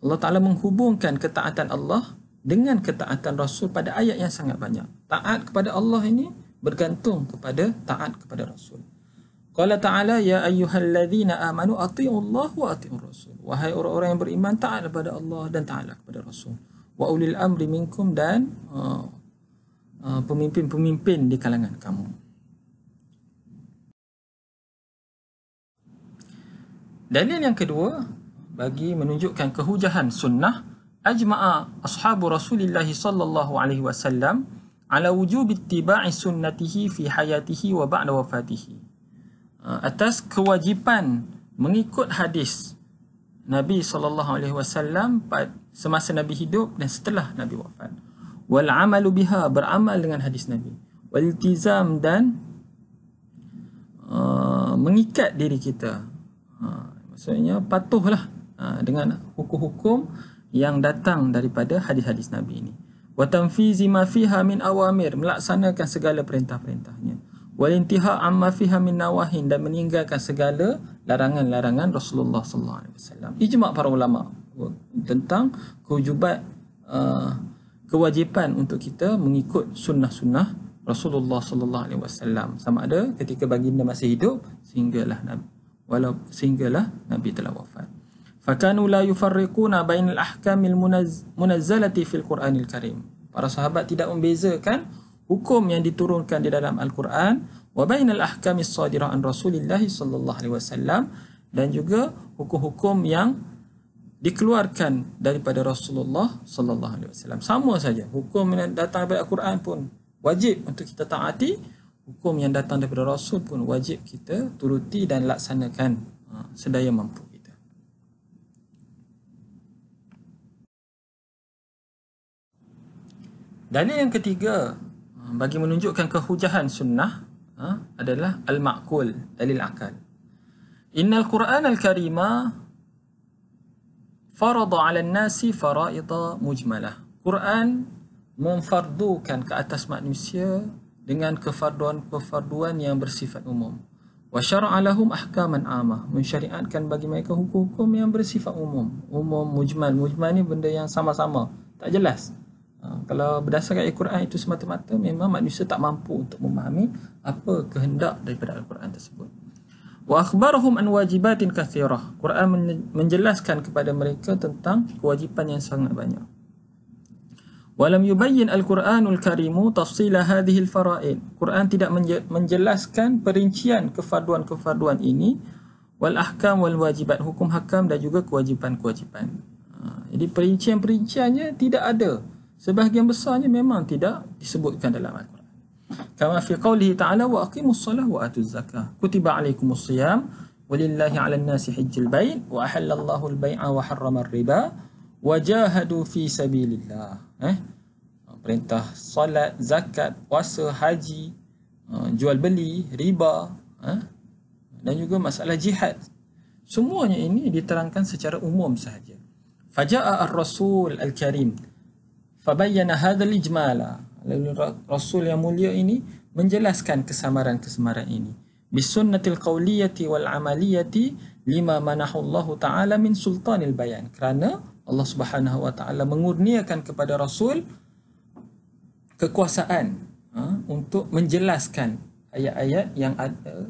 Allah Ta'ala menghubungkan ketaatan Allah dengan ketaatan Rasul pada ayat yang sangat banyak. Taat kepada Allah ini bergantung kepada taat kepada Rasul. Qala Ta'ala, ya ayyuhalladzina amanu ati'ullaha wa ati'ur rasul. Wahai orang-orang yang beriman, taat kepada Allah dan taatlah kepada Rasul. Wa ulil amri minkum, dan pemimpin-pemimpin di kalangan kamu. Dalil yang kedua bagi menunjukkan kehujahan sunnah, ajma'a ashabu Rasulillah sallallahu alaihi wasallam ala wujub ittiba'i sunnatihi fi hayatihi wa ba'da wafatihi. Atas kewajipan mengikut hadis Nabi sallallahu alaihi wasallam semasa Nabi hidup dan setelah Nabi wafat. Wal amalu biha, beramal dengan hadis Nabi. Wal iltizam, dan mengikat diri kita. Maksudnya patuhlah dengan hukum-hukum yang datang daripada hadis-hadis Nabi ini. Wa tanfizi ma fiha min awamir, melaksanakan segala perintah-perintahnya. Wal intiha amma fiha min nawahin, dan meninggalkan segala larangan-larangan Rasulullah sallallahu alaihi wasallam. Ijma' para ulama tentang kewajipan untuk kita mengikut sunnah-sunnah Rasulullah sallallahu alaihi wasallam, sama ada ketika baginda masih hidup sehinggalah Nabi telah wafat. Fakanu la yufarriquna bainal ahkamil munazzalati fil Qur'anil Karim. Para sahabat tidak membezakan hukum yang diturunkan di dalam Al-Quran wa bainal ahkamis sadirah an Rasulillah sallallahu alaihi wasallam, dan juga hukum-hukum yang dikeluarkan daripada Rasulullah sallallahu alaihi wasallam. Sama saja, hukum yang datang daripada Al-Quran pun wajib untuk kita taati, hukum yang datang daripada Rasul pun wajib kita turuti dan laksanakan sedaya mampu kita. Dalil yang ketiga bagi menunjukkan kehujahan sunnah adalah al-ma'qul, dalil akal. Innal Qur'an al-Karima farada 'ala an-nasi fara'ida mujmalah. Quran memfardukan ke atas manusia dengan kefarduan yang bersifat umum. Wa syara'a lahum ahkaman 'amah, mensyariatkan bagi mereka hukum-hukum yang bersifat umum. Umum, mujmal. Mujmal ni benda yang sama-sama, tak jelas. Kalau berdasarkan Al-Quran itu semata-mata, memang manusia tak mampu untuk memahami apa kehendak daripada Al-Quran tersebut. Wa akhbarahum an wajibatin kathirah. Quran menjelaskan kepada mereka tentang kewajipan yang sangat banyak. Walam yubayyin Al-Quranul Karimu tafsila hadhil fara'id. Quran tidak menjelaskan perincian kefarduan-kefarduan ini, wal ahkam wal wajibat, hukum hakam dan juga kewajipan-kewajipan. Jadi perincian-perinciannya tidak ada. Sebahagian besarnya memang tidak disebutkan dalam Al-Quran. Kama fi qawlihi ta'ala wa aqimus salah wa atuz zakah. Kutiba alaikumus siyam walillahi 'alan nasi hajjul bait wa ahallallahu al-bai'a wa harrama ar-riba wa jahadu fi sabilillah. Perintah solat, zakat, puasa, haji, jual beli, riba, dan juga masalah jihad. Semuanya ini diterangkan secara umum sahaja. Faja'a ar-rasul al-karim fabayyana hadzal ijmala. Lalu Rasul yang mulia ini menjelaskan kesamaran-kesamaran ini. Bisunnatil qawliyati wal amaliyati lima manahu Allah Ta'ala min sultanil bayan. Kerana Allah Subhanahu Wa Ta'ala mengurniakan kepada Rasul kekuasaan untuk menjelaskan ayat-ayat yang ada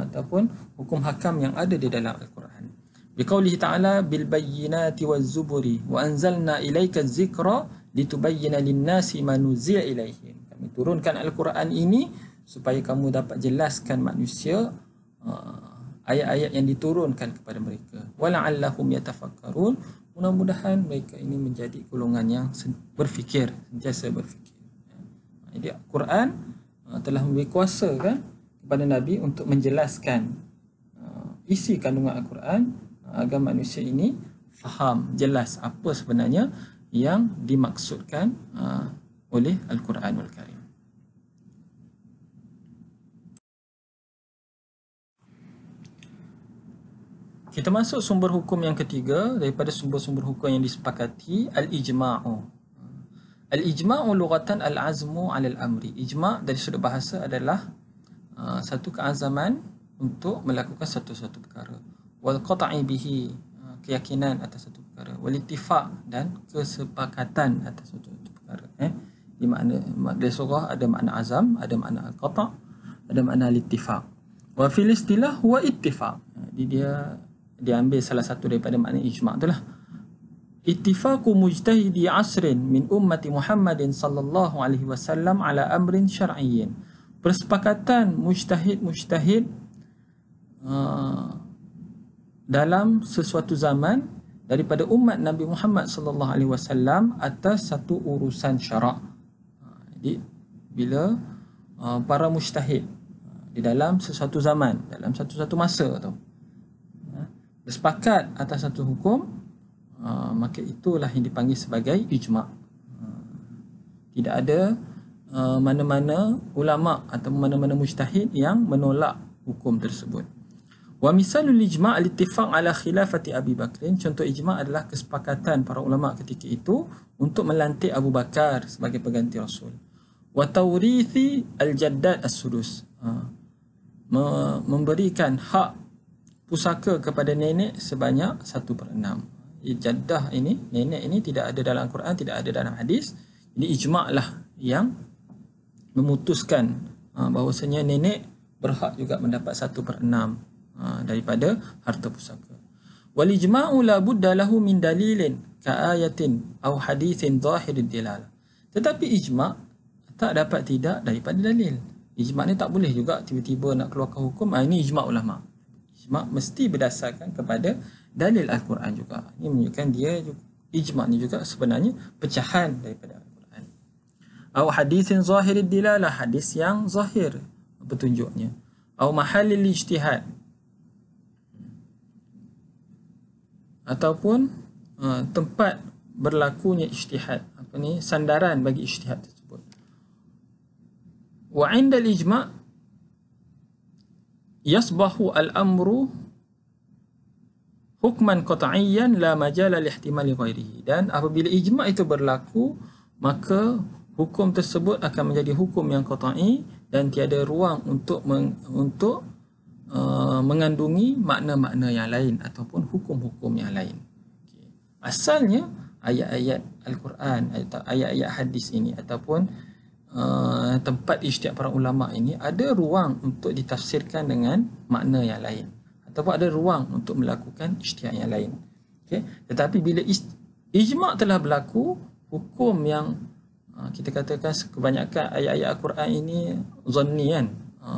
ataupun hukum hakam yang ada di dalam Al-Quran. Biqaulihi ta'ala bil bayyinati waz zuburi wa anzalna ilaika dzikra litubayyana lin-nasi ma nuzila ilaihim. Kami turunkan Al-Quran ini supaya kamu dapat jelaskan manusia ayat-ayat yang diturunkan kepada mereka. Wala'allahum yatafakkarun. Mudah-mudahan mereka ini menjadi golongan yang berfikir, sentiasa berfikir. Jadi Al-Quran telah memberi kuasa kan kepada Nabi untuk menjelaskan isi kandungan Al-Quran agar manusia ini faham jelas apa sebenarnya yang dimaksudkan oleh Al-Quranul Karim. Kita masuk sumber hukum yang ketiga daripada sumber-sumber hukum yang disepakati, al-ijma'u. Al-ijma'u lughatan al-azmu 'ala al-amri. Ijma' dari sudut bahasa adalah satu keazaman untuk melakukan satu-satu perkara. Wal qat'i bihi, keyakinan atas satu perkara. Wal ittifaq, dan kesepakatan atas satu perkara. Di makna dari surah ada makna azam, ada makna al-qata', ada makna al-ittifaq. Wa fil istilah huwa ittifaq. Jadi dia ambil salah satu daripada makna ijma' itulah. Ittifaqu mujtahidi asrin min ummati Muhammadin sallallahu alaihi wasallam ala amrin syar'iyyin. Persepakatan mujtahid dalam sesuatu zaman daripada umat Nabi Muhammad sallallahu alaihi wasallam atas satu urusan syarak. Jadi bila para mujtahid di dalam sesuatu zaman, dalam satu masa tu bersepakat atas satu hukum, maka itulah yang dipanggil sebagai ijma'. Tidak ada mana-mana ulama' atau mana-mana mujtahid yang menolak hukum tersebut. Wa misalul ijma' al-ittifaq ala khilafati Abi Bakrin, contoh ijma' adalah kesepakatan para ulama ketika itu untuk melantik Abu Bakar sebagai pengganti Rasul. Wa tawrithi al-jaddad as-sudus, memberikan hak pusaka kepada nenek sebanyak 1/6. Jaddah ini, nenek ini tidak ada dalam Quran, tidak ada dalam hadis. Jadi ijma' lah yang memutuskan bahawasanya nenek berhak juga mendapat 1/6 daripada harta pusaka. Wal ijma'u la budda lahu min dalilin ka ayatin aw hadithin zahirid dilalah. Tetapi ijma' tak dapat tidak daripada dalil. Ijma' ni tak boleh juga tiba-tiba nak keluarkan hukum. Ini ijma' ulama. Ijma' mesti berdasarkan kepada dalil Al-Quran juga. Ini menunjukkan dia ijma' ni juga sebenarnya pecahan daripada Al-Quran. Aw hadithin zahirid dilalah, hadis yang zahir petunjuknya. Aw mahallil ijtihad, ataupun tempat berlakunya ijtihad, sandaran bagi ijtihad tersebut. Wa 'inda al-ijma' yasbahu al-amru hukman qat'iyyan la majala li ihtimali ghairihi. Dan apabila ijma' itu berlaku, maka hukum tersebut akan menjadi hukum yang qat'i dan tiada ruang untuk mengandungi makna-makna yang lain ataupun hukum-hukum yang lain. Asalnya ayat-ayat Al-Quran atau ayat-ayat hadis ini ataupun tempat ijtihad para ulama ini ada ruang untuk ditafsirkan dengan makna yang lain ataupun ada ruang untuk melakukan ijtihad yang lain. Okay? Tetapi bila ijma' telah berlaku, hukum yang kita katakan kebanyakan ayat-ayat Al-Quran ini zanni kan,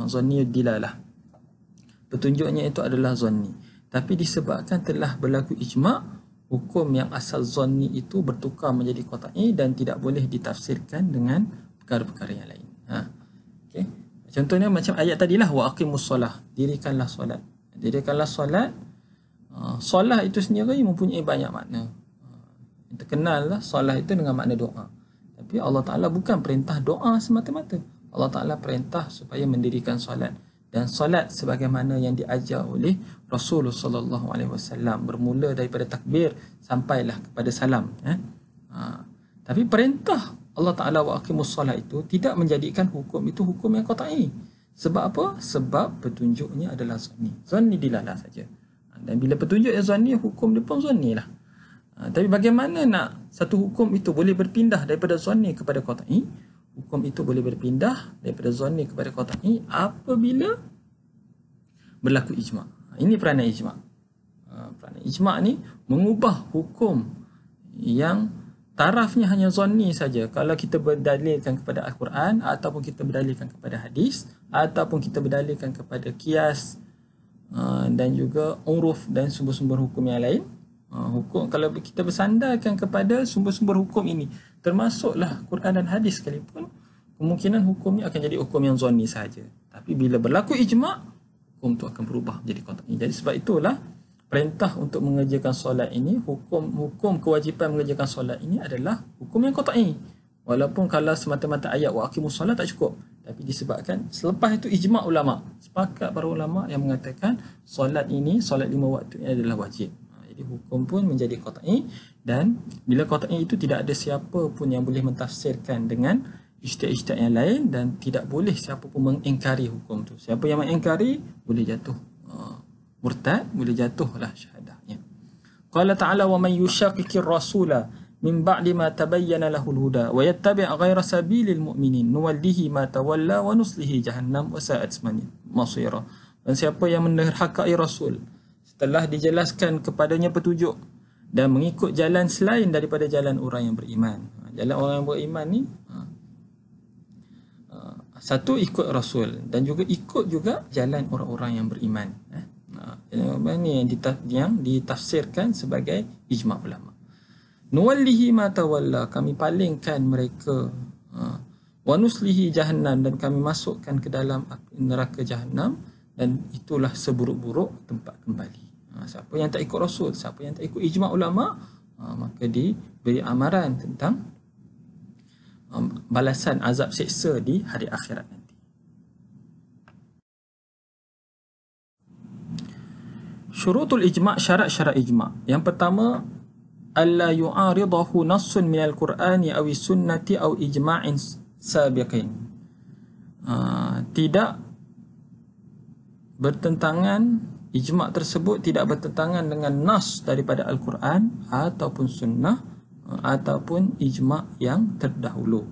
zanni dilalah, petunjuknya itu adalah zanni. Tapi disebabkan telah berlaku ijma', hukum yang asal zanni itu bertukar menjadi qat'i dan tidak boleh ditafsirkan dengan perkara-perkara yang lain. Okay. Contohnya macam ayat tadilah, wa aqimus solah, dirikanlah solat. Dirikanlah solat. Solat itu sendiri mempunyai banyak makna. Terkenal lah solat itu dengan makna doa. Tapi Allah Ta'ala bukan perintah doa semata-mata. Allah Ta'ala perintah supaya mendirikan solat. Dan solat sebagaimana yang diajar oleh Rasulullah sallallahu alaihi wasallam, bermula daripada takbir sampailah kepada salam. Tapi perintah Allah Ta'ala wa aqimus solat itu tidak menjadikan hukum itu hukum yang qat'i. Sebab apa? Sebab petunjuknya adalah zanni. Zanni dilalah saja. Dan bila petunjuk yang zanni, hukum dia pun zanni lah. Tapi bagaimana nak satu hukum itu boleh berpindah daripada zanni kepada qat'i? Hukum itu boleh berpindah daripada zanni kepada qat'i apabila berlaku ijma'. Ini peranan ijma'. Peranan ijma' ni mengubah hukum yang tarafnya hanya zanni saja. Kalau kita berdalilkan kepada Al-Quran ataupun kita berdalilkan kepada hadis ataupun kita berdalilkan kepada qiyas dan juga uruf dan sumber-sumber hukum yang lain, hukum kalau kita bersandarkan kepada sumber-sumber hukum ini, termasuklah Quran dan hadis sekalipun, kemungkinan hukumnya akan jadi hukum yang zanni saja. Tapi bila berlaku ijma', hukum itu akan berubah menjadi qat'i. Jadi sebab itulah perintah untuk mengerjakan solat ini, hukum kewajipan mengerjakan solat ini adalah hukum yang qat'i. Walaupun kalau semata-mata ayat wa aqimus solat tak cukup, tapi disebabkan selepas itu ijma' ulama, sepakat para ulama yang mengatakan solat ini, solat 5 waktu ini adalah wajib. Jadi hukum pun menjadi qat'i, dan bila qat'i itu tidak ada siapa pun yang boleh mentafsirkan dengan ijtihad-ijtihad yang lain, dan tidak boleh siapa pun mengingkari hukum tu. Siapa yang mengingkari boleh jatuh murtad, boleh jatuhlah syahadahnya. Qala ta'ala wa man yushaqiqir rasula min ba'di ma tabayyana lahul huda wa yattabi' ghayra sabilil mu'minin nuwallihi ma tawalla wa nuslihi jahannam wa sa'at masira. Dan siapa yang menderhakai rasul setelah dijelaskan kepadanya petunjuk dan mengikut jalan selain daripada jalan orang yang beriman. Jalan orang yang beriman ni satu, ikut rasul, dan juga ikut juga jalan orang-orang yang beriman. Ini yang ditafsirkan sebagai ijma' ulama. Nuwallihi ma tawalla, kami palingkan mereka, wa nuslihi jahannam, dan kami masukkan ke dalam neraka jahannam, dan itulah seburuk-buruk tempat kembali. Siapa yang tak ikut rasul, siapa yang tak ikut ijma' ulama, maka diberi amaran tentang balasan azab seksa di hari akhirat nanti. Syurutul ijma', syarat-syarat ijma'. Yang pertama, alla yu'aridahu nassun minal Qur'ani aw sunnati aw ijma'in sabiqin. Tidak bertentangan, ijma' tersebut tidak bertentangan dengan nas daripada Al-Quran ataupun sunnah ataupun ijma' yang terdahulu.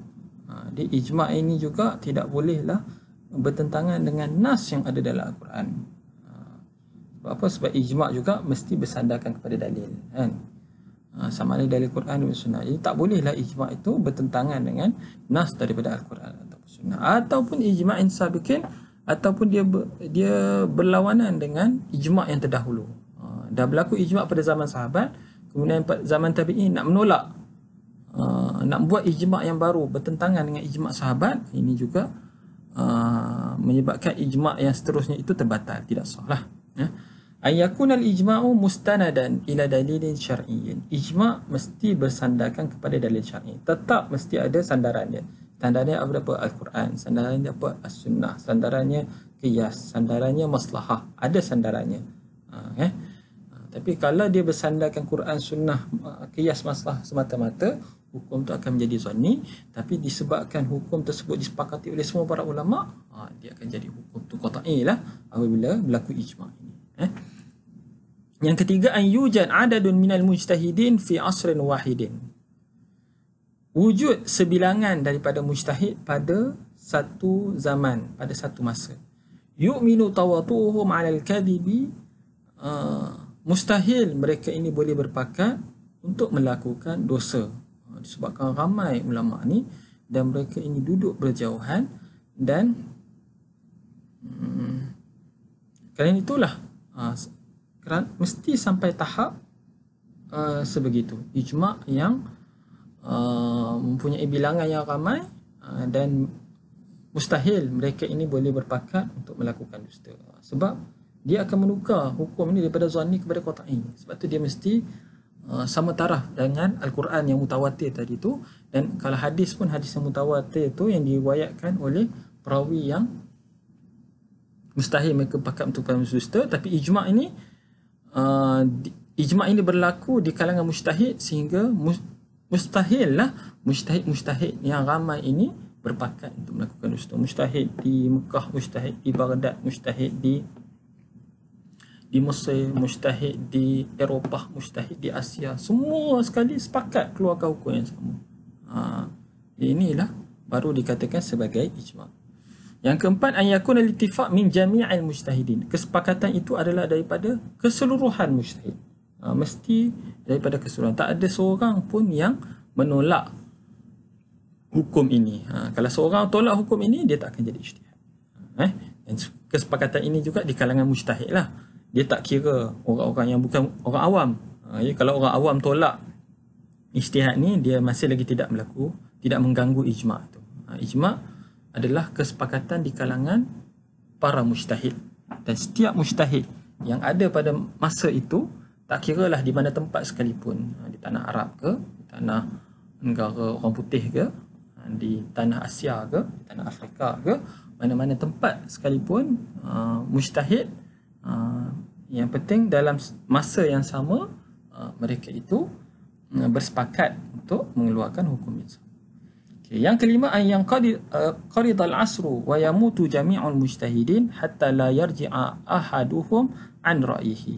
Di ijma' ini juga tidak bolehlah bertentangan dengan nas yang ada dalam Al-Quran. Sebab apa? Sebab ijma' juga mesti bersandarkan kepada dalil, kan? Sama ada dalil Quran dan sunnah. Jadi tak bolehlah ijma' itu bertentangan dengan nas daripada Al-Quran ataupun sunnah, ataupun ijma'in sabiqin, ataupun dia berlawanan dengan ijma' yang terdahulu. Dah berlaku ijma' pada zaman sahabat, kemudian pada zaman tabi'in nak menolak, nak buat ijma' yang baru bertentangan dengan ijma' sahabat, ini juga menyebabkan ijma' yang seterusnya itu terbatal, tidak sah lah. Ayakunal ijma'u mustanadan ila dalilin syar'iyyin. Ijma' mesti bersandarkan kepada dalil syar'i. Tetap mesti ada sandaran dia. Sandarannya apa? Al-Quran. Sandarannya apa? As-Sunnah. Sandarannya qiyas. Sandarannya maslahah. Ada sandarannya. Tapi kalau dia bersandarkan Quran, Sunnah, qiyas, maslahah semata-mata, hukum tu akan menjadi zanni. Tapi disebabkan hukum tersebut disepakati oleh semua para ulama', dia akan jadi hukum tu qat'i lah apabila berlaku ijma' ini. Yang ketiga, an yujad adadun minal mujtahidin fi asrin wahidin. Wujud sebilangan daripada mujtahid pada satu zaman, pada satu masa. Yu'minu tawatuhum 'alal kadhibi. Mustahil mereka ini boleh berpakat untuk melakukan dosa. Disebabkan ramai ulama ni dan mereka ini duduk berjauhan, dan kerana itulah mesti sampai tahap sebegitu. Ijma' yang mempunyai bilangan yang ramai, dan mustahil mereka ini boleh berpakat untuk melakukan dusta. Sebab dia akan menukar hukum ini daripada zanni kepada qat'i. Sebab tu dia mesti sama taraf dengan Al-Quran yang mutawatir tadi tu. Dan kalau hadis pun, hadis yang mutawatir tu yang diriwayatkan oleh perawi yang mustahil mereka pakat untuk melakukan dusta. Tapi ijma' ini berlaku di kalangan mujtahid, sehingga mustahil lah mujtahid yang ramai ini berpakat untuk melakukan dusta. Mujtahid di Mekah, mujtahid di Baghdad, mujtahid di Mesir, mujtahid di Eropah, mujtahid di Asia, semua sekali sepakat keluarkan hukum yang sama. Inilah baru dikatakan sebagai ijma'. Yang keempat, an yakuna al-ittifaq min jami'il mujtahidin. Kesepakatan itu adalah daripada keseluruhan mujtahid. Mesti daripada keseluruhan. Tak ada seorang pun yang menolak hukum ini. Kalau seorang tolak hukum ini, dia tak akan jadi ijtihad. Dan kesepakatan ini juga di kalangan mujtahid lah. Dia tak kira orang-orang yang bukan orang awam. Kalau orang awam tolak ijtihad ni, dia masih lagi tidak mengganggu ijma' tu. Ijma' adalah kesepakatan di kalangan para mujtahid, dan setiap mujtahid yang ada pada masa itu, tak kiralah di mana tempat sekalipun, di tanah Arab ke, di tanah negara orang putih ke, di tanah Asia ke, di tanah Afrika ke, mana-mana tempat sekalipun, mujtahid, yang penting dalam masa yang sama, mereka itu bersepakat untuk mengeluarkan hukum itu. Yang kelima, yang qaridal asru wa yamutu jami'ul mujtahidin hatta la yarji'a ahaduhum an ra'yihi.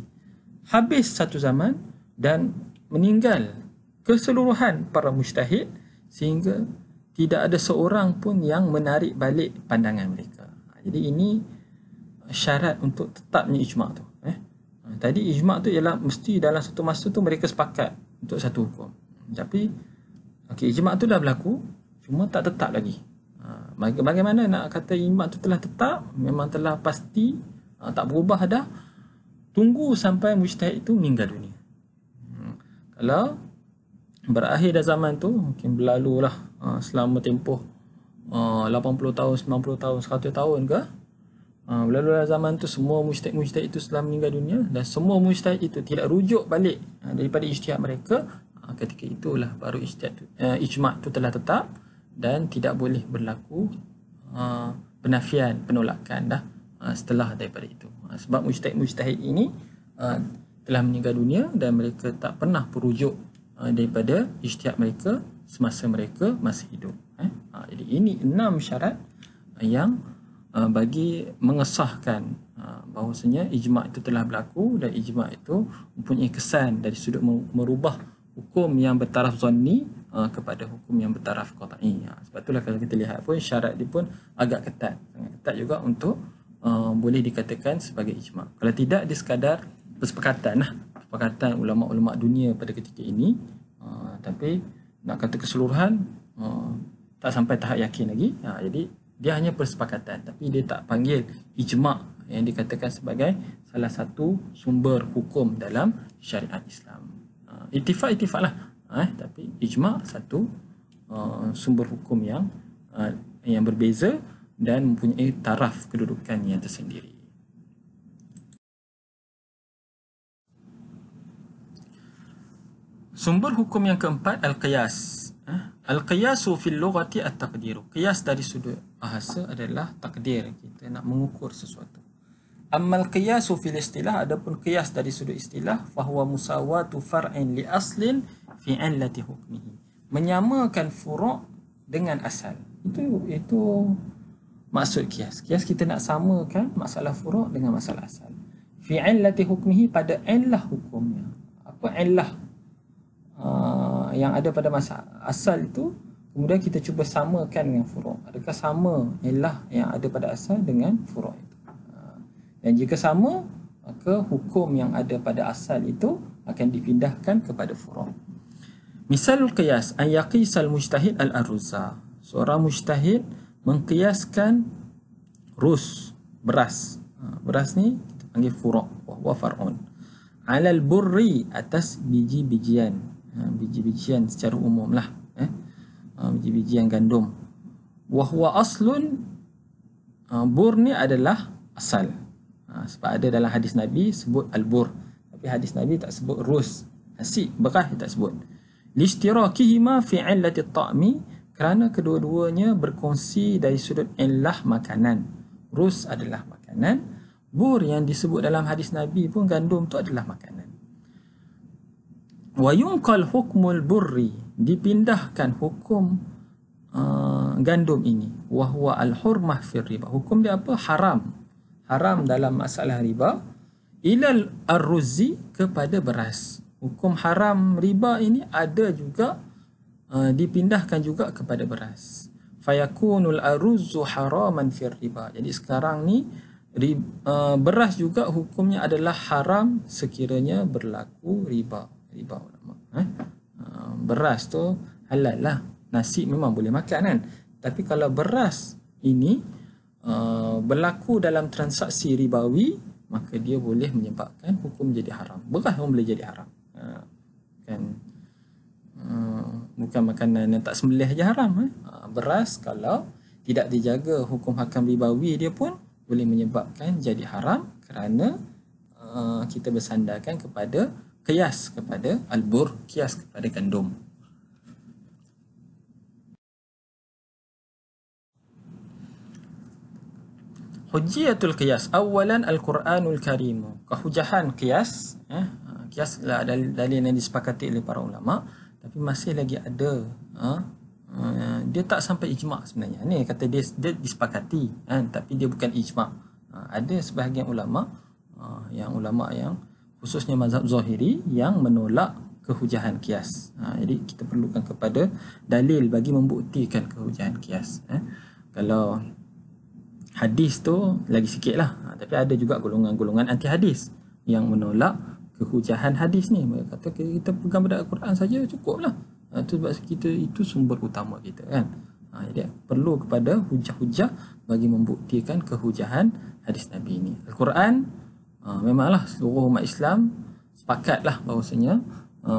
Habis satu zaman dan meninggal keseluruhan para mujtahid, sehingga tidak ada seorang pun yang menarik balik pandangan mereka. Jadi ini syarat untuk tetapnya ijma' tu. Tadi ijma' tu ialah mesti dalam satu masa tu mereka sepakat untuk satu hukum. Tapi ijma' tu dah berlaku, cuma tak tetap lagi. Bagaimana nak kata ijma' tu telah tetap, memang telah pasti, tak berubah dah? Tunggu sampai mujtahid itu meninggal dunia. Kalau berakhir dah zaman tu, mungkin berlalu lah selama tempoh 80 tahun, 90 tahun, 100 tahun ke, berlalu dah zaman tu, semua mujtahid itu telah meninggal dunia, dan semua mujtahid itu tidak rujuk balik daripada ijtihad mereka, ketika itulah baru ijma' tu telah tetap, dan tidak boleh berlaku penafian, penolakan dah setelah daripada itu. Sebab mujtahid ini telah meninggal dunia dan mereka tak pernah merujuk daripada ijtihad mereka semasa mereka masih hidup. Jadi ini 6 syarat yang bagi mengesahkan bahawasanya ijma' itu telah berlaku dan ijma' itu mempunyai kesan dari sudut merubah hukum yang bertaraf zanni kepada hukum yang bertaraf qat'i. Sebab itulah kalau kita lihat pun syarat dia pun agak ketat. Sangat ketat juga untuk boleh dikatakan sebagai ijma'. Kalau tidak, dia sekadar persepakatan ulama'-ulama' dunia pada ketika ini. Tapi nak kata keseluruhan tak sampai tahap yakin lagi. Jadi dia hanya persepakatan, tapi dia tak panggil ijma' yang dikatakan sebagai salah satu sumber hukum dalam syariat Islam. Ittifaq lah, tapi ijma' satu sumber hukum yang berbeza dan mempunyai taraf kedudukan yang tersendiri. Sumber hukum yang keempat, al-qiyas. Al-qiyasu fil lughati at-taqdiru. Qiyas dari sudut bahasa adalah takdir, kita nak mengukur sesuatu. Ammal qiyasu fil istilah, adapun qiyas dari sudut istilah, fahuwa musawatu far'in li aslin fi 'illati hukmihi. Menyamakan furu' dengan asal. Itu maksud qiyas. Qiyas kita nak samakan masalah furu' dengan masalah asal. Fi 'illati hukmihi, pada illah hukumnya. Apa illah yang ada pada masa asal itu, kemudian kita cuba samakan dengan furu'. Adakah sama illah yang ada pada asal dengan furu' itu? Dan jika sama, maka hukum yang ada pada asal itu akan dipindahkan kepada furu'. Misalul qiyas an yaqisal mujtahid al-aruzza. Seorang mujtahid mengqiyaskan beras. Beras ni kita panggil furu', wa far'un. Alal burri, atas biji-bijian. Biji-bijian secara umum lah, biji-bijian gandum. Wahwa aslun, bur ni adalah asal. Sebab ada dalam hadis Nabi sebut al-bur, tapi hadis Nabi tak sebut rus. Nasi, beras tak sebut. Lishtirakihima fi 'illati at-ta'mi, kerana kedua-duanya berkongsi dari sudut illah makanan. Rus adalah makanan, bur yang disebut dalam hadis Nabi pun gandum tu adalah makanan. Wa yunqal hukmul burri, dipindahkan hukum gandum ini. Wa huwa al-hurmah fi riba, hukum dia apa? Haram dalam masalah riba. Ilal ar-ruzzi, kepada beras. Hukum haram riba ini ada juga dipindahkan juga kepada beras. Fayakunul aruzzu haraman fi riba. Jadi sekarang ni beras juga hukumnya adalah haram sekiranya berlaku riba ulama. Beras tu halal lah. Nasi memang boleh makan kan. Tapi kalau beras ini berlaku dalam transaksi ribawi, maka dia boleh menyebabkan hukum jadi haram. Beras pun boleh jadi haram. Bukan makanan yang tak sembelih je haram. Beras kalau tidak dijaga hukum hakam ribawi, dia pun boleh menyebabkan jadi haram kerana kita bersandarkan kepada qiyas kepada al-bur, qiyas kepada gandum. Hujjatul qiyas, awalan al-Quranul Karim. Kehujahan qiyas, qiyas lah dalil yang disepakati oleh para ulama, tapi masih lagi ada dia tak sampai ijma' sebenarnya. Ni kata dia disepakati tapi dia bukan ijma'. Ada sebahagian ulama yang khususnya mazhab Zahiri yang menolak kehujahan qiyas. Jadi kita perlukan kepada dalil bagi membuktikan kehujahan qiyas. Kalau hadis tu lagi sikit lah, tapi ada juga golongan-golongan anti hadis yang menolak kehujahan hadis ni. Mereka kata kita pegang pada Al-Quran saja cukup lah. Itu sebab kita itu sumber utama kita kan. Jadi perlu kepada hujah-hujah bagi membuktikan kehujahan hadis Nabi ini. Al-Quran memanglah seluruh umat Islam sepakatlah bahawasanya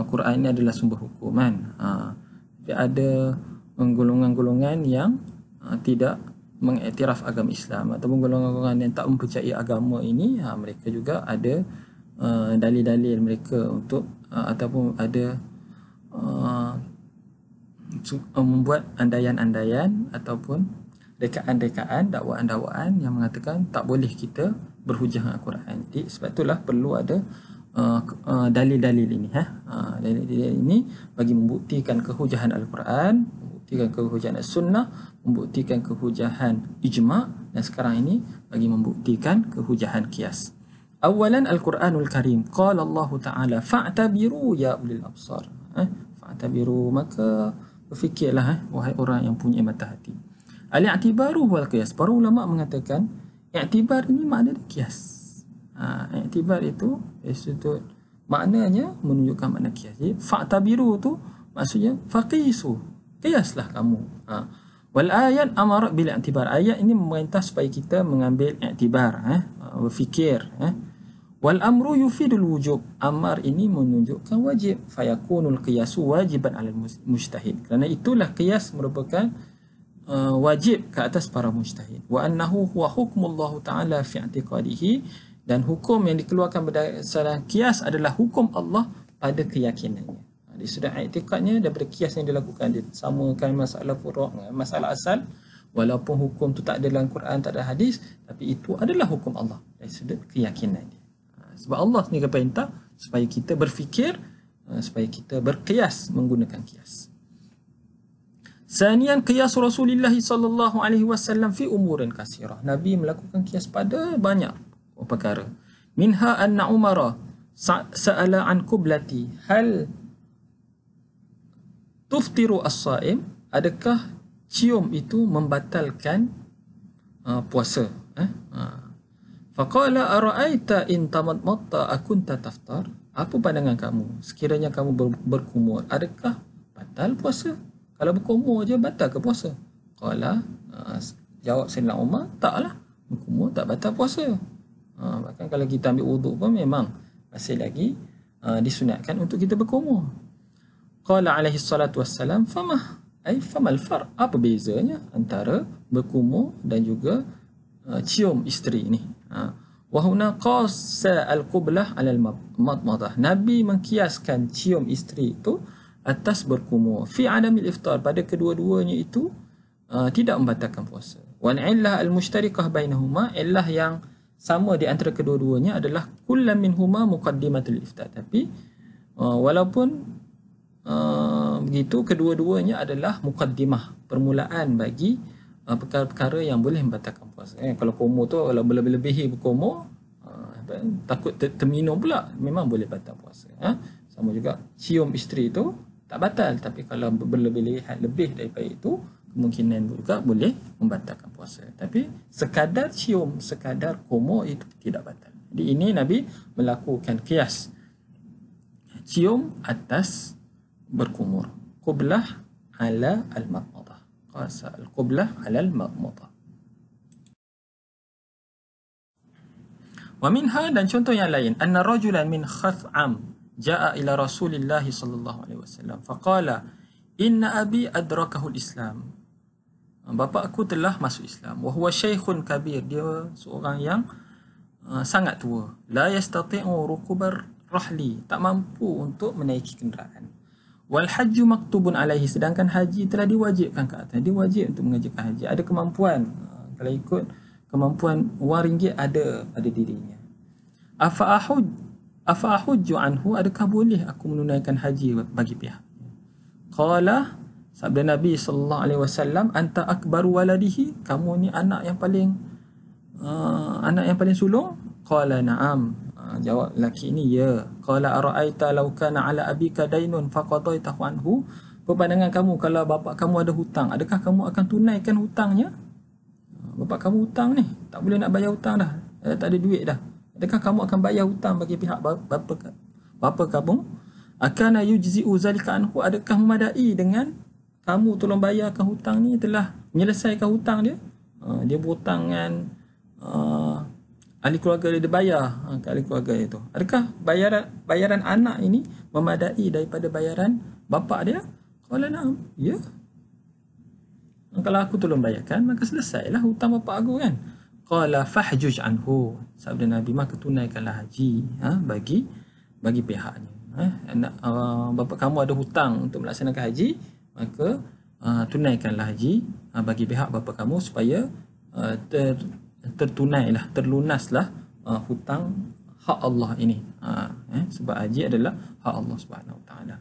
Quran ini adalah sumber hukum kan. Tapi ada golongan-golongan yang tidak mengiktiraf agama Islam ataupun golongan-golongan yang tak mempercayai agama ini, mereka juga ada dalil-dalil mereka untuk ataupun ada membuat andaian-andaian ataupun rekaan-rekaan, dakwaan-dakwaan yang mengatakan tak boleh kita berhujah Al-Quran. Jadi sebab itulah perlu ada dalil-dalil ini. Dalil-dalil ini bagi membuktikan kehujahan Al-Quran, membuktikan kehujahan As-Sunnah, membuktikan kehujahan ijma', dan sekarang ini bagi membuktikan kehujahan qiyas. Awalan Al-Quranul Karim. Qala Allah Ta'ala fa'tabiru ya ulil absar. Fa'tabiru, maka berfikirlah wahai orang yang punya mata hati. Al-i'tibaru wal qiyas. Para ulama mengatakan i'tibar ini makna qiyas. I'tibar itu maknanya menunjukkan makna qiyas. Jadi fa'tabiru tu maksudnya faqisu, qiyaslah kamu. Wal ayat amara bil i'tibar. Ayat ini memerintah supaya kita mengambil i'tibar, berfikir. Wal amru yufidul wujub. Amar ini menunjukkan wajib. Fayakunul qiyasu wajiban 'alal mujtahid. Kerana itulah qiyas merupakan wajib ke atas para mujtahid. Wa annahu huwa hukmullah ta'ala fi i'tiqadihi, dan hukum yang dikeluarkan berdasarkan qiyas adalah hukum Allah pada keyakinannya. Di sudah i'tiqadnya daripada qiyas yang dilakukan, dia samakan masalah furu', masalah asal, walaupun hukum tu tak ada dalam Quran, tak ada hadis, tapi itu adalah hukum Allah dari sudut keyakinan dia. Sebab Allah sendiri perintah supaya kita berfikir, supaya kita berqiyas menggunakan qiyas. Sanian qiyas Rasulullah sallallahu alaihi wasallam fi umurin katsirah. Nabi melakukan qiyas pada banyak perkara. Minha anna Umar sa'ala an qiblati hal tuftiru as-saim. Adakah cium itu membatalkan puasa? Faqala ara'aita in tamadmatta akunta taftar. Apa pandangan kamu sekiranya kamu berkumur, adakah batal puasa? Kalau berkumur je batal ke puasa? Qala, jawab Sayyidina Umar, taklah, berkumur tak batal puasa. Bahkan kalau kita ambil wuduk pun memang masih lagi disunatkan untuk kita berkumur. Qala alaihi salatu wassalam, famal far, apa bezanya antara berkumur dan juga cium isteri ni? Wa huna qasa al-qiblah ala al-madmadah. Nabi mengkiaskan cium isteri itu atas berkumur. Fi adamil iftar, pada kedua-duanya itu tidak membatalkan puasa. Wal illah al-mushtarikah bainahuma, illah yang sama di antara kedua-duanya adalah kullam minhuma muqaddimatul iftar. Tapi walaupun begitu, kedua-duanya adalah muqaddimah, permulaan bagi perkara-perkara yang boleh membatalkan puasa. Kalau kumur tu, kalau berlebih-lebihi berkumur, takut terminum pula, memang boleh batal puasa. Sama juga cium isteri itu tak batal, tapi kalau berlebihan lebih daripada itu, kemungkinan juga boleh membatalkan puasa. Tapi sekadar cium, sekadar kumur itu tidak batal. Jadi ini Nabi melakukan qiyas cium atas berkumur. Qiblah ala al-madmadah. Qasa al-qiblah ala al-madmadah. Wa minha, dan contoh yang lain, anna rajulan min Khath'am ja'a ila Rasulillah sallallahu alaihi wasallam faqala inna abi adrakahu al-Islam. Bapa aku telah masuk Islam. Wa huwa syaikhun kabir, dia seorang yang sangat tua. La yastati'u rukubar rahli, tak mampu untuk menaiki kenderaan. Wal hajju maktubun alaihi, sedangkan haji telah diwajibkan ke atas. Dia wajib untuk mengerjakan haji. Ada kemampuan. Kalau ikut kemampuan RM1 ada pada dirinya. Afa ahujju anhu, adakah boleh aku menunaikan haji bagi pihak? Qala, sabda Nabi sallallahu alaihi wasallam, anta akbaru waladihi, kamu ni anak yang paling sulung? Qala na'am, jawab lelaki ini ya. Qala ara'aita law kana ala abika dainun faqadaitahu anhu, pandangan kamu kalau bapa kamu ada hutang, adakah kamu akan tunaikan hutangnya? Bapa kamu hutang ni, tak boleh nak bayar hutang dah, tak ada duit dah, adakah kamu akan bayar hutang bagi pihak bapa kamu? Akana yujzi'u zalika anhu, adakah memadai dengan kamu tolong bayarkan hutang ni, telah menyelesaikan hutang dia? Dia berhutang dengan ahli keluarga dia bayar ke ahli keluarga dia tu. Adakah bayaran anak ini memadai daripada bayaran bapa dia? Qala na'am, ya. Kalau aku tolong bayarkan, maka selesailah hutang bapa aku kan. Qala fahjuj anhu, sabda Nabi, maka tunaikanlah haji bagi pihaknya. Bapa kamu ada hutang untuk melaksanakan haji, maka tunaikanlah haji bagi pihak bapa kamu supaya tertunailah, terlunaslah hutang hak Allah ini. Sebab haji adalah hak Allah Subhanahu Wa Taala.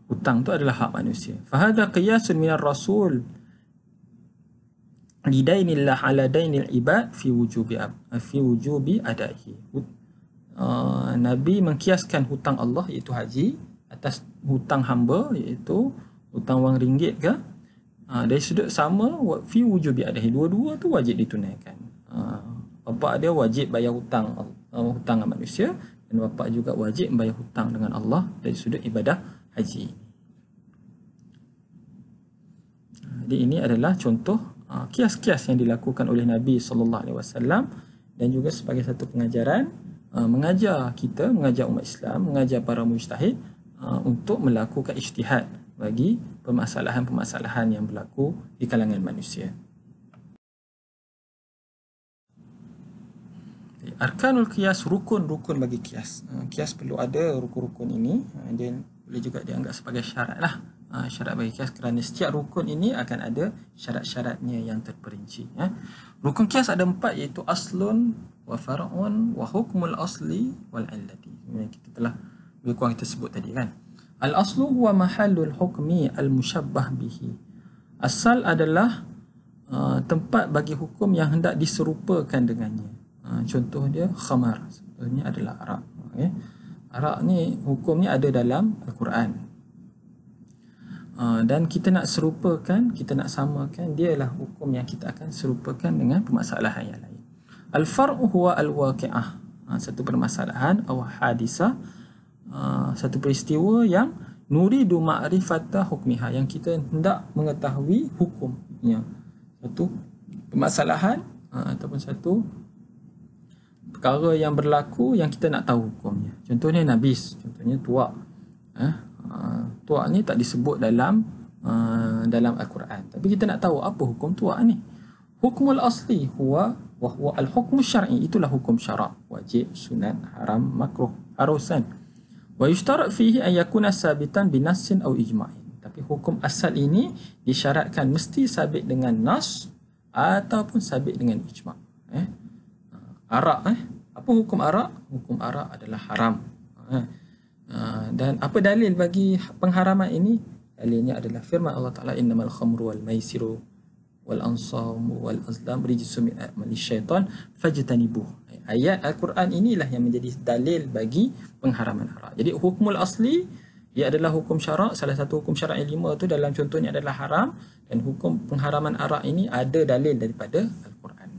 Hutang tu adalah hak manusia. Fahadha qiyasun minar rasul lidainillah ala dainil ibad fi wujubi adaihi. Nabi mengkiaskan hutang Allah iaitu haji atas hutang hamba iaitu hutang wang ringgit ke, dari sudut sama fi wujubi adaihi, dua-dua tu wajib ditunaikan. Bapa dia wajib bayar hutang manusia dan bapa juga wajib bayar hutang dengan Allah dari sudut ibadah haji. Jadi ini adalah contoh kias-kias yang dilakukan oleh Nabi SAW dan juga sebagai satu pengajaran mengajar umat Islam, mengajar para mujtahid untuk melakukan ijtihad bagi permasalahan-permasalahan yang berlaku di kalangan manusia. Arkanul qiyas, rukun-rukun bagi qiyas. Qiyas perlu ada rukun-rukun ini. Dia boleh juga dianggap sebagai syarat lah. Syarat bagi qiyas kerana setiap rukun ini akan ada syarat-syaratnya yang terperinci. Rukun qiyas ada 4 iaitu aslun wa far'un wa hukmul asli wal illati. Yang kita telah lebih kurang kita sebut tadi kan. Al aslu huwa mahallul hukmi al musyabbah bihi. Asal adalah tempat bagi hukum yang hendak diserupakan dengannya. Contoh dia khamar, sebenarnya adalah arak. Arak ni hukumnya ada dalam Al-Quran. Dan kita nak serupakan, kita nak samakan, dia ialah hukum yang kita akan serupakan dengan permasalahan yang lain. Al-far'u huwa al-waqi'ah, satu permasalahan atau hadisah, satu peristiwa yang nuridu ma'rifata hukmiha, yang kita hendak mengetahui hukumnya. Satu permasalahan ataupun satu perkara yang berlaku yang kita nak tahu hukumnya. Contohnya nabis, contohnya tuak. Tuak ni tak disebut dalam Al-Quran, tapi kita nak tahu apa hukum tuak ni. Hukmul asli huwa al-hukmu syar'i, itulah hukum syarak, wajib, sunat, haram, makruh, harusan. Wa yushtarat fihi an yakuna sabitan binassin aw ijma'in. Tapi hukum asal ini disyaratkan mesti sabit dengan nas ataupun sabit dengan ijma'. Arak, apa hukum arak? Hukum arak adalah haram. Dan apa dalil bagi pengharaman ini? Dalilnya adalah firman Allah Ta'ala, innamal khamru wal maisiru wal ansamu wal azlam rijsum min amali syaitan fajtanibuh. Ayat Al-Quran inilah yang menjadi dalil bagi pengharaman arak. Jadi hukmul asli ia adalah hukum syarak. Salah satu hukum syarak yang 5 tu dalam contohnya adalah haram, dan hukum pengharaman arak ini ada dalil daripada Al-Quran.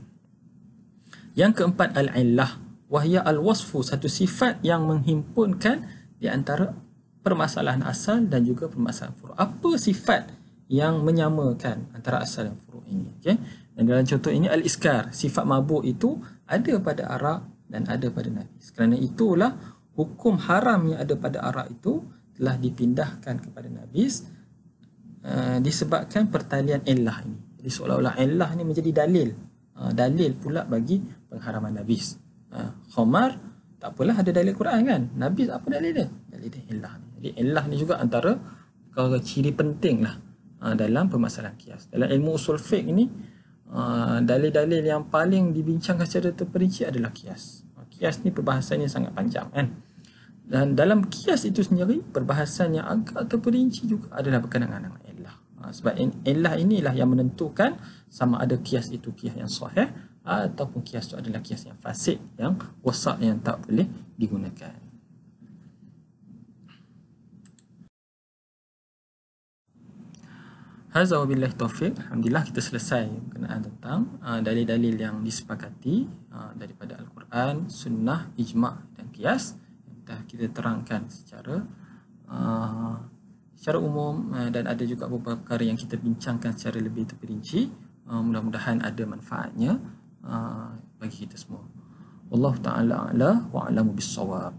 Yang keempat, al-illah wahya al-wasfu, satu sifat yang menghimpunkan di antara permasalahan asal dan juga permasalahan furu'. Apa sifat yang menyamakan antara asal dan furu' ini? Okay? Dan dalam contoh ini al-iskar, sifat mabuk itu ada pada arak dan ada pada nabis. Kerana itulah hukum haram yang ada pada arak itu telah dipindahkan kepada nabis disebabkan pertalian illah ini. Jadi seolah-olah illah ini menjadi dalil pula bagi pengharaman nabis. Khamar tak apalah, ada dalil Quran kan. Nabis apa dalil dia? Dalil dia illah ni. Jadi illah ni juga antara perkara ciri penting lah dalam permasalahan qiyas. Dalam ilmu usul fiqh ni dalil-dalil yang paling dibincangkan secara terperinci adalah qiyas. Qiyas ni perbahasannya sangat panjang kan. Dan dalam qiyas itu sendiri perbahasan yang agak terperinci juga adalah berkenaan dengan illah. Sebab illah inilah yang menentukan sama ada qiyas itu qiyas yang sahih ataupun qiyas itu adalah qiyas yang fasid, yang wasak, yang tak boleh digunakan. Hadza wabillahi taufiq. Alhamdulillah kita selesai berkenaan tentang dalil-dalil yang disepakati daripada Al-Quran, sunnah, ijma' dan qiyas. Kita terangkan secara umum dan ada juga beberapa perkara yang kita bincangkan secara lebih terperinci. Mudah-mudahan ada manfaatnya bagi kita semua. Wallahu ta'ala a'la wa a'lamu bis-shawab.